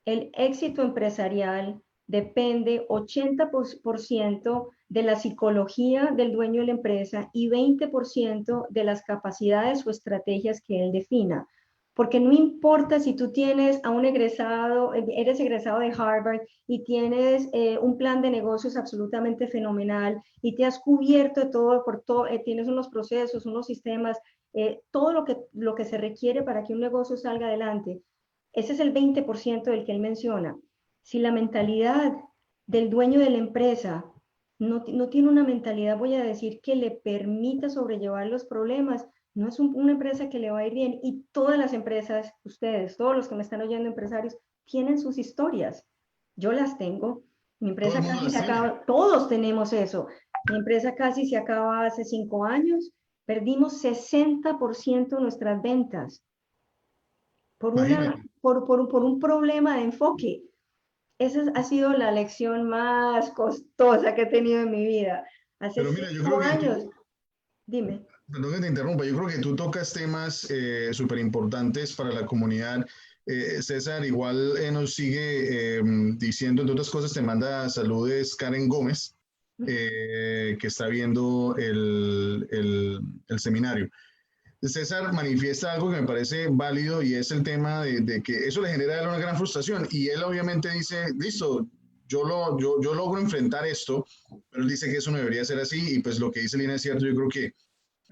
el éxito empresarial depende 80% de la psicología del dueño de la empresa y 20% de las capacidades o estrategias que él defina. Porque no importa si tú tienes a un egresado, eres egresado de Harvard y tienes un plan de negocios absolutamente fenomenal y te has cubierto de todo, tienes unos procesos, unos sistemas, todo lo que se requiere para que un negocio salga adelante. Ese es el 20% del que él menciona. Si la mentalidad del dueño de la empresa no tiene una mentalidad, voy a decir, que le permita sobrellevar los problemas, no es una empresa que le va a ir bien. Y todas las empresas, ustedes, todos los que me están oyendo empresarios, tienen sus historias. Yo las tengo. Mi Todo el empresa mundo casi se las tiene. acaba, todos tenemos eso. Mi empresa casi se acaba hace 5 años. Perdimos 60% de nuestras ventas Imagínate. por un problema de enfoque. Esa ha sido la lección más costosa que he tenido en mi vida. Hace Pero mira, yo creo 5 que años, tú, dime. perdón que te interrumpa, yo creo que tú tocas temas súper importantes para la comunidad. César igual nos sigue diciendo, entre otras cosas, te manda saludes Karen Gómez, que está viendo el seminario. César manifiesta algo que me parece válido y es el tema de que eso le genera a él una gran frustración y él obviamente dice, listo, yo logro enfrentar esto, pero él dice que eso no debería ser así y pues lo que dice Lina es cierto, yo creo que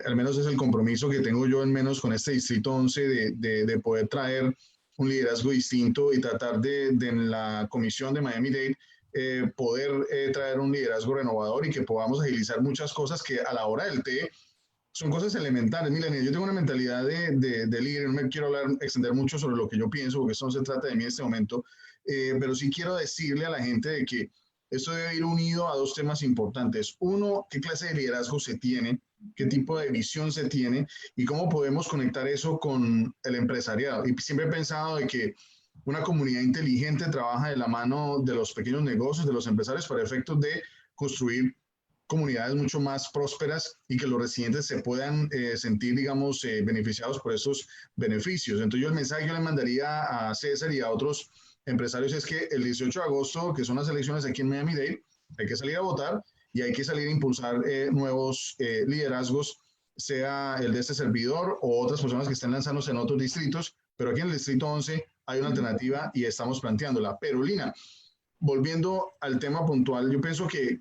al menos es el compromiso que tengo yo en menos con este Distrito 11 de poder traer un liderazgo distinto y tratar de en la comisión de Miami-Dade poder traer un liderazgo renovador y que podamos agilizar muchas cosas que a la hora del té son cosas elementales. Miren, yo tengo una mentalidad de líder, no me quiero extender mucho sobre lo que yo pienso, porque eso no se trata de mí en este momento, pero sí quiero decirle a la gente de que esto debe ir unido a dos temas importantes. Uno, qué clase de liderazgo se tiene, qué tipo de visión se tiene y cómo podemos conectar eso con el empresariado. Y siempre he pensado de que una comunidad inteligente trabaja de la mano de los pequeños negocios, de los empresarios, para efectos de construir comunidades mucho más prósperas y que los residentes se puedan sentir, digamos, beneficiados por esos beneficios. Entonces yo el mensaje que yo le mandaría a César y a otros empresarios es que el 18 de agosto, que son las elecciones aquí en Miami-Dade, hay que salir a votar y hay que salir a impulsar nuevos liderazgos, sea el de este servidor o otras personas que estén lanzándose en otros distritos, pero aquí en el distrito 11 hay una alternativa y estamos planteándola. Pero Lina, volviendo al tema puntual, yo pienso que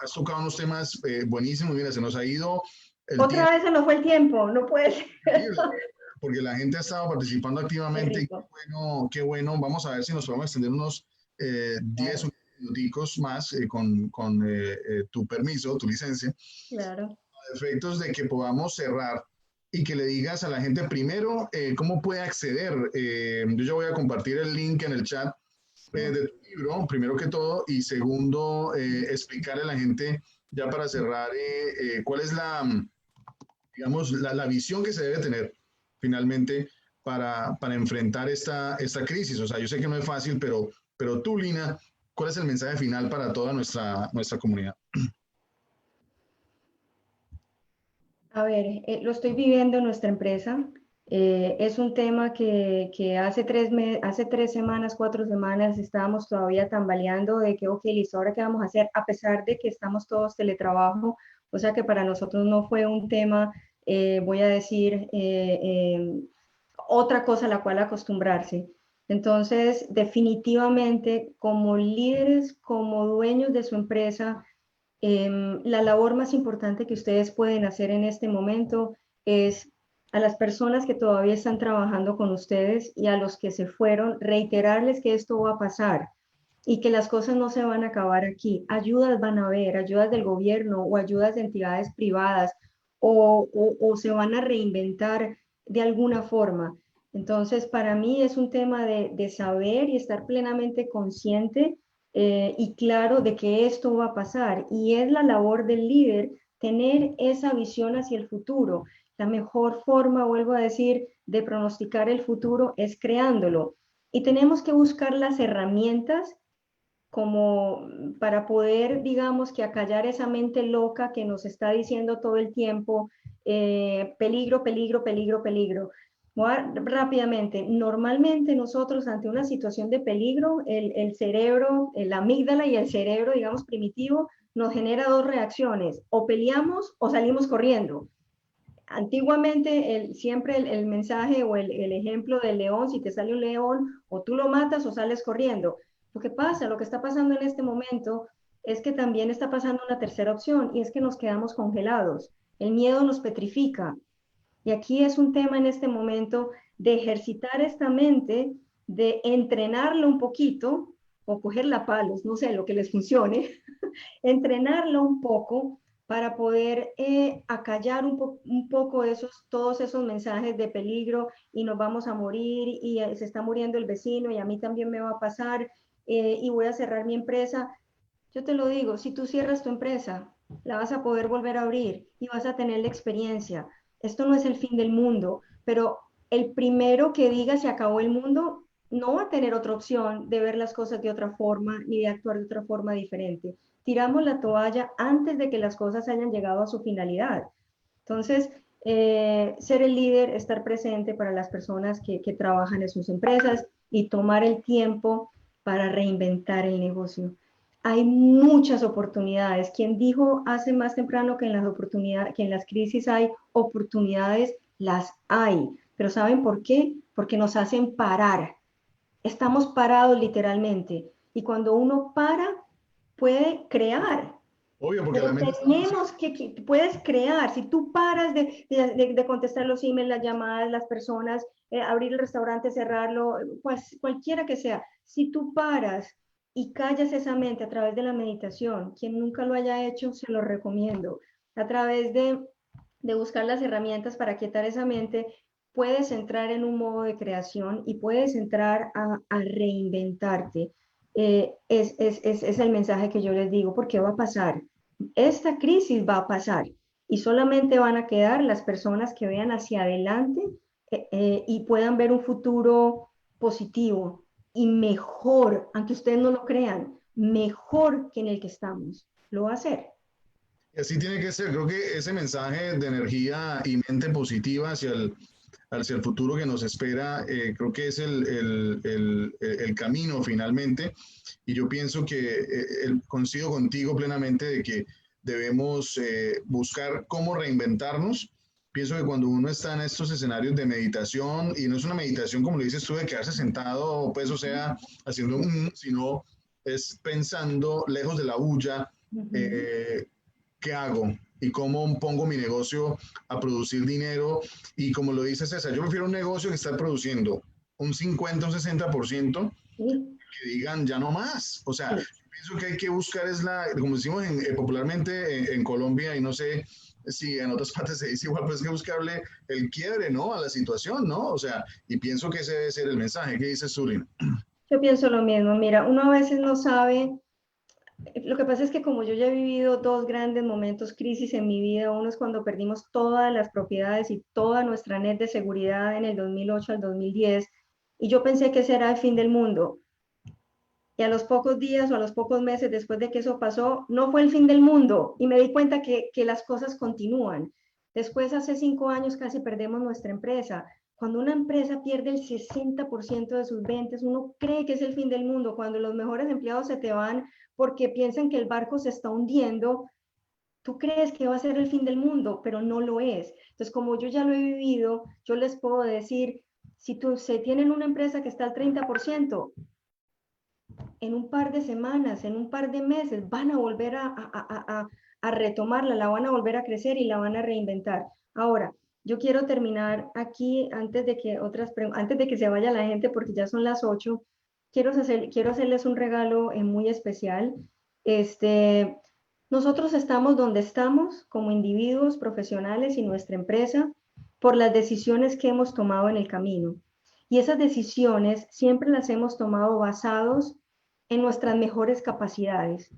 has tocado unos temas buenísimos. Mira, se nos ha ido el Otra tiempo vez se nos fue el tiempo, no puede ser. increíble, porque la gente ha estado participando Qué activamente y rico. qué bueno. Vamos a ver si nos podemos extender unos 10 Claro, minuticos más con tu permiso, tu licencia, claro. a efectos de que podamos cerrar y que le digas a la gente primero cómo puede acceder. Yo ya voy a compartir el link en el chat Sí. de tu libro, primero que todo, y segundo, explicarle a la gente, ya para cerrar, cuál es digamos, la visión que se debe tener finalmente para enfrentar esta crisis. O sea, yo sé que no es fácil, pero tú, Lina, ¿cuál es el mensaje final para toda nuestra comunidad? A ver, lo estoy viviendo en nuestra empresa. Es un tema que hace 3 semanas, 4 semanas estábamos todavía tambaleando de que, ok, listo, ¿ahora qué vamos a hacer? A pesar de que estamos todos teletrabajo, o sea que para nosotros no fue un tema, voy a decir, otra cosa a la cual acostumbrarse. Entonces, definitivamente, como líderes, como dueños de su empresa, la labor más importante que ustedes pueden hacer en este momento es a las personas que todavía están trabajando con ustedes y a los que se fueron, reiterarles que esto va a pasar y que las cosas no se van a acabar aquí. Ayudas van a haber, ayudas del gobierno o ayudas de entidades privadas o se van a reinventar de alguna forma. Entonces, para mí es un tema de saber y estar plenamente consciente y claro de que esto va a pasar. Y es la labor del líder tener esa visión hacia el futuro. La mejor forma, vuelvo a decir, de pronosticar el futuro es creándolo. Y tenemos que buscar las herramientas como para poder, digamos, que acallar esa mente loca que nos está diciendo todo el tiempo, peligro, peligro, peligro, peligro. Rápidamente, normalmente nosotros ante una situación de peligro, el cerebro, la amígdala y el cerebro, digamos, primitivo, nos genera dos reacciones, o peleamos o salimos corriendo. Antiguamente siempre el mensaje o el ejemplo del león, si te sale un león, o tú lo matas o sales corriendo. Lo que pasa, lo que está pasando en este momento es que también está pasando una tercera opción y es que nos quedamos congelados. El miedo nos petrifica. Y aquí es un tema en este momento de ejercitar esta mente, de entrenarlo un poquito o cogerla a palos, no sé, lo que les funcione, entrenarlo un poco para poder acallar un poco todos esos mensajes de peligro y nos vamos a morir y se está muriendo el vecino y a mí también me va a pasar y voy a cerrar mi empresa. Yo te lo digo, si tú cierras tu empresa, la vas a poder volver a abrir y vas a tener la experiencia. Esto no es el fin del mundo, pero el primero que diga se acabó el mundo no va a tener otra opción de ver las cosas de otra forma ni de actuar de otra forma diferente. Tiramos la toalla antes de que las cosas hayan llegado a su finalidad. Entonces, ser el líder, estar presente para las personas que trabajan en sus empresas y tomar el tiempo para reinventar el negocio. Hay muchas oportunidades. Quien dijo hace más temprano que que en las crisis hay oportunidades, las hay. Pero ¿saben por qué? Porque nos hacen parar. Estamos parados literalmente. Y cuando uno para, puede crear. Obvio, porque la Pero mente está tenemos puedes crear, si tú paras de contestar los emails, las llamadas, las personas, abrir el restaurante, cerrarlo, pues cualquiera que sea, si tú paras y callas esa mente a través de la meditación, quien nunca lo haya hecho, se lo recomiendo, a través de buscar las herramientas para quietar esa mente, puedes entrar en un modo de creación y puedes entrar a reinventarte. Es el mensaje que yo les digo, porque va a pasar. Esta crisis va a pasar y solamente van a quedar las personas que vean hacia adelante y puedan ver un futuro positivo y mejor, aunque ustedes no lo crean, mejor que en el que estamos. Lo va a hacer. Y así tiene que ser. Creo que ese mensaje de energía y mente positiva hacia el futuro que nos espera, creo que es el camino finalmente. Y yo pienso que coincido contigo plenamente de que debemos buscar cómo reinventarnos. Pienso que cuando uno está en estos escenarios de meditación, y no es una meditación como lo dices tú, de quedarse sentado, pues, o sea, haciendo sino es pensando lejos de la bulla, Uh -huh. eh, ¿qué hago? Y cómo pongo mi negocio a producir dinero. Y como lo dice César, yo prefiero un negocio que está produciendo un 50, un 60%, Sí, que digan ya no más. O sea, sí. pienso que hay que buscar es como decimos popularmente en Colombia, y no sé si en otras partes se dice igual, pues hay que buscarle el quiebre, ¿no? A la situación, ¿no? O sea, y pienso que ese debe ser el mensaje. ¿Qué dice Zulin? Yo pienso lo mismo. Mira, uno a veces no sabe. Lo que pasa es que como yo ya he vivido dos grandes momentos crisis en mi vida, uno es cuando perdimos todas las propiedades y toda nuestra net de seguridad en el 2008 al 2010, y yo pensé que ese era el fin del mundo. Y a los pocos días o a los pocos meses después de que eso pasó, no fue el fin del mundo. Y me di cuenta que las cosas continúan. Después, hace 5 años, casi perdemos nuestra empresa. Cuando una empresa pierde el 60% de sus ventas, uno cree que es el fin del mundo. Cuando los mejores empleados se te van porque piensan que el barco se está hundiendo, tú crees que va a ser el fin del mundo, pero no lo es. Entonces, como yo ya lo he vivido, yo les puedo decir, si tú se tienen una empresa que está al 30%, en un par de semanas, en un par de meses, van a volver a retomarla, la van a volver a crecer y la van a reinventar. Ahora, yo quiero terminar aquí antes de que se vaya la gente, porque ya son las 8. Quiero hacerles un regalo muy especial. Este, nosotros estamos donde estamos como individuos profesionales y nuestra empresa por las decisiones que hemos tomado en el camino. Y esas decisiones siempre las hemos tomado basados en nuestras mejores capacidades.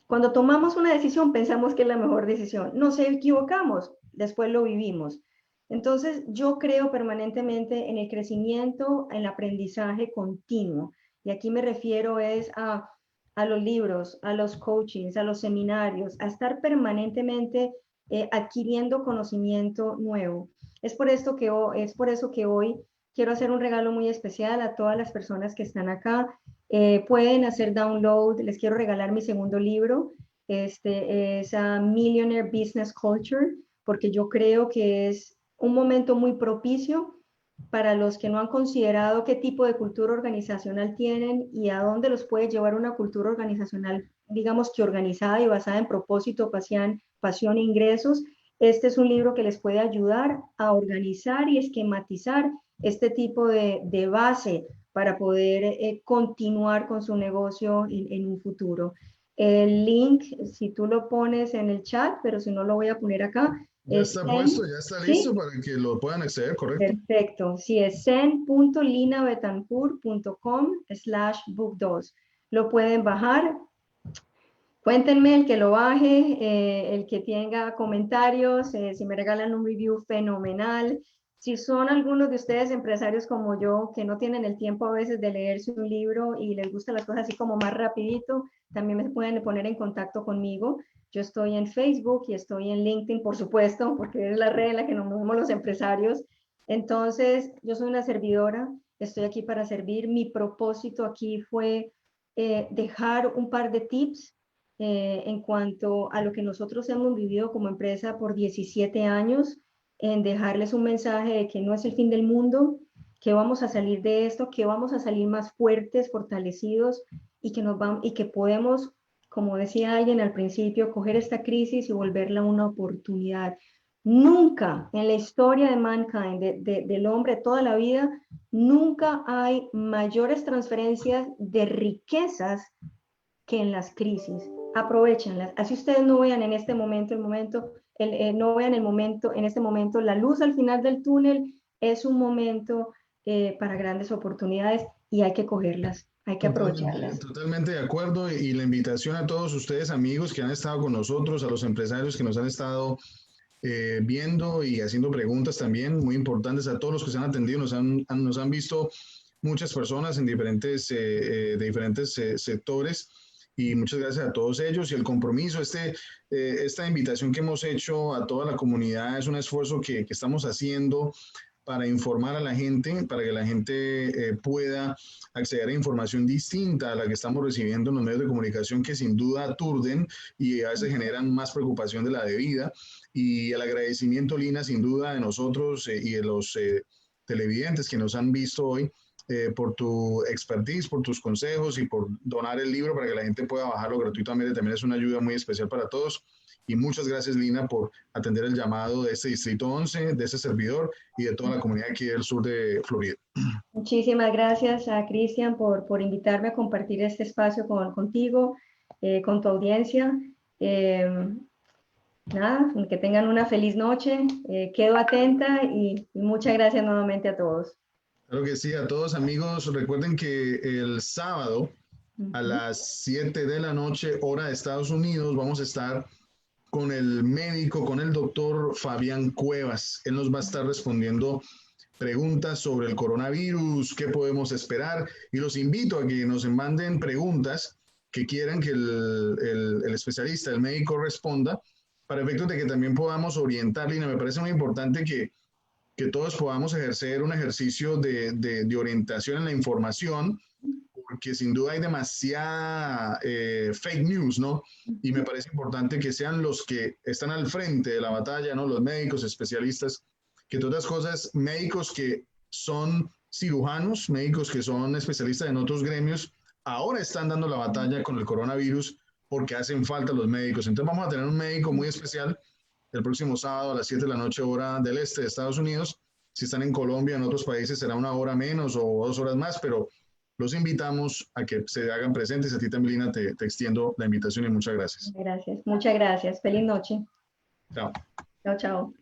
Cuando tomamos una decisión pensamos que es la mejor decisión. Nos equivocamos, después lo vivimos. Entonces yo creo permanentemente en el crecimiento, en el aprendizaje continuo. Y aquí me refiero a los libros, a los coachings, a los seminarios, a estar permanentemente adquiriendo conocimiento nuevo. Es por eso que hoy quiero hacer un regalo muy especial a todas las personas que están acá. Pueden hacer download, les quiero regalar mi segundo libro. Este es Millionaire Business Culture, porque yo creo que es un momento muy propicio para los que no han considerado qué tipo de cultura organizacional tienen y a dónde los puede llevar una cultura organizacional, digamos que organizada y basada en propósito, pasión e ingresos. Este es un libro que les puede ayudar a organizar y esquematizar este tipo de base para poder continuar con su negocio en un futuro. El link, si tú lo pones en el chat, pero si no lo voy a poner acá, Ya está puesto, ya está listo, ¿sí? para que lo puedan acceder, ¿correcto? Perfecto. Sí, es zen.linabetancourt.com/book2. Lo pueden bajar. Cuéntenme el que lo baje, el que tenga comentarios, si me regalan un review, fenomenal. Si son algunos de ustedes empresarios como yo, que no tienen el tiempo a veces de leerse un libro y les gustan las cosas así como más rapidito, también me pueden poner en contacto conmigo. Yo estoy en Facebook y estoy en LinkedIn, por supuesto, porque es la red en la que nos movemos los empresarios. Entonces, yo soy una servidora, estoy aquí para servir. Mi propósito aquí fue dejar un par de tips en cuanto a lo que nosotros hemos vivido como empresa por 17 años, en dejarles un mensaje de que no es el fin del mundo, que vamos a salir de esto, que vamos a salir más fuertes, fortalecidos y que podemos, como decía alguien al principio, coger esta crisis y volverla una oportunidad. Nunca en la historia de mankind, del hombre, toda la vida, nunca hay mayores transferencias de riquezas que en las crisis. Aprovechenlas. Así ustedes no vean en este momento no vean en este momento la luz al final del túnel, es un momento para grandes oportunidades y hay que cogerlas, hay que aprovecharlas. Totalmente de acuerdo y la invitación a todos ustedes amigos que han estado con nosotros, a los empresarios que nos han estado viendo y haciendo preguntas también muy importantes, a todos los que se han atendido, nos han visto muchas personas en de diferentes sectores y muchas gracias a todos ellos y el compromiso, esta invitación que hemos hecho a toda la comunidad es un esfuerzo que estamos haciendo para informar a la gente, para que la gente pueda acceder a información distinta a la que estamos recibiendo en los medios de comunicación que sin duda aturden y a veces generan más preocupación de la debida. Y el agradecimiento, Lina, sin duda de nosotros y de los televidentes que nos han visto hoy por tu expertise, por tus consejos y por donar el libro para que la gente pueda bajarlo gratuitamente. También es una ayuda muy especial para todos. Y muchas gracias, Lina, por atender el llamado de este Distrito 11, de este servidor y de toda la comunidad aquí del sur de Florida. Muchísimas gracias a Cristian por invitarme a compartir este espacio contigo, con tu audiencia. Nada, que tengan una feliz noche. Quedo atenta y muchas gracias nuevamente a todos. Claro que sí, a todos amigos, recuerden que el sábado a las 7 de la noche, hora de Estados Unidos, vamos a estar con el médico, con el doctor Fabián Cuevas. Él nos va a estar respondiendo preguntas sobre el coronavirus, qué podemos esperar, y los invito a que nos manden preguntas que quieran que el especialista, el médico, responda, para efectos de que también podamos orientar. Lina, me parece muy importante que todos podamos ejercer un ejercicio de orientación en la información, porque sin duda hay demasiada fake news, ¿no? Y me parece importante que sean los que están al frente de la batalla, ¿no? Los médicos, especialistas, que todas cosas, médicos que son cirujanos, médicos que son especialistas en otros gremios, ahora están dando la batalla con el coronavirus porque hacen falta los médicos. Entonces vamos a tener un médico muy especial el próximo sábado a las 7 de la noche, hora del este de Estados Unidos. Si están en Colombia, en otros países será una hora menos o 2 horas más, pero los invitamos a que se hagan presentes. A ti también, Lina, te extiendo la invitación y muchas gracias. Gracias, muchas gracias. Feliz noche. Chao. Chao, chao.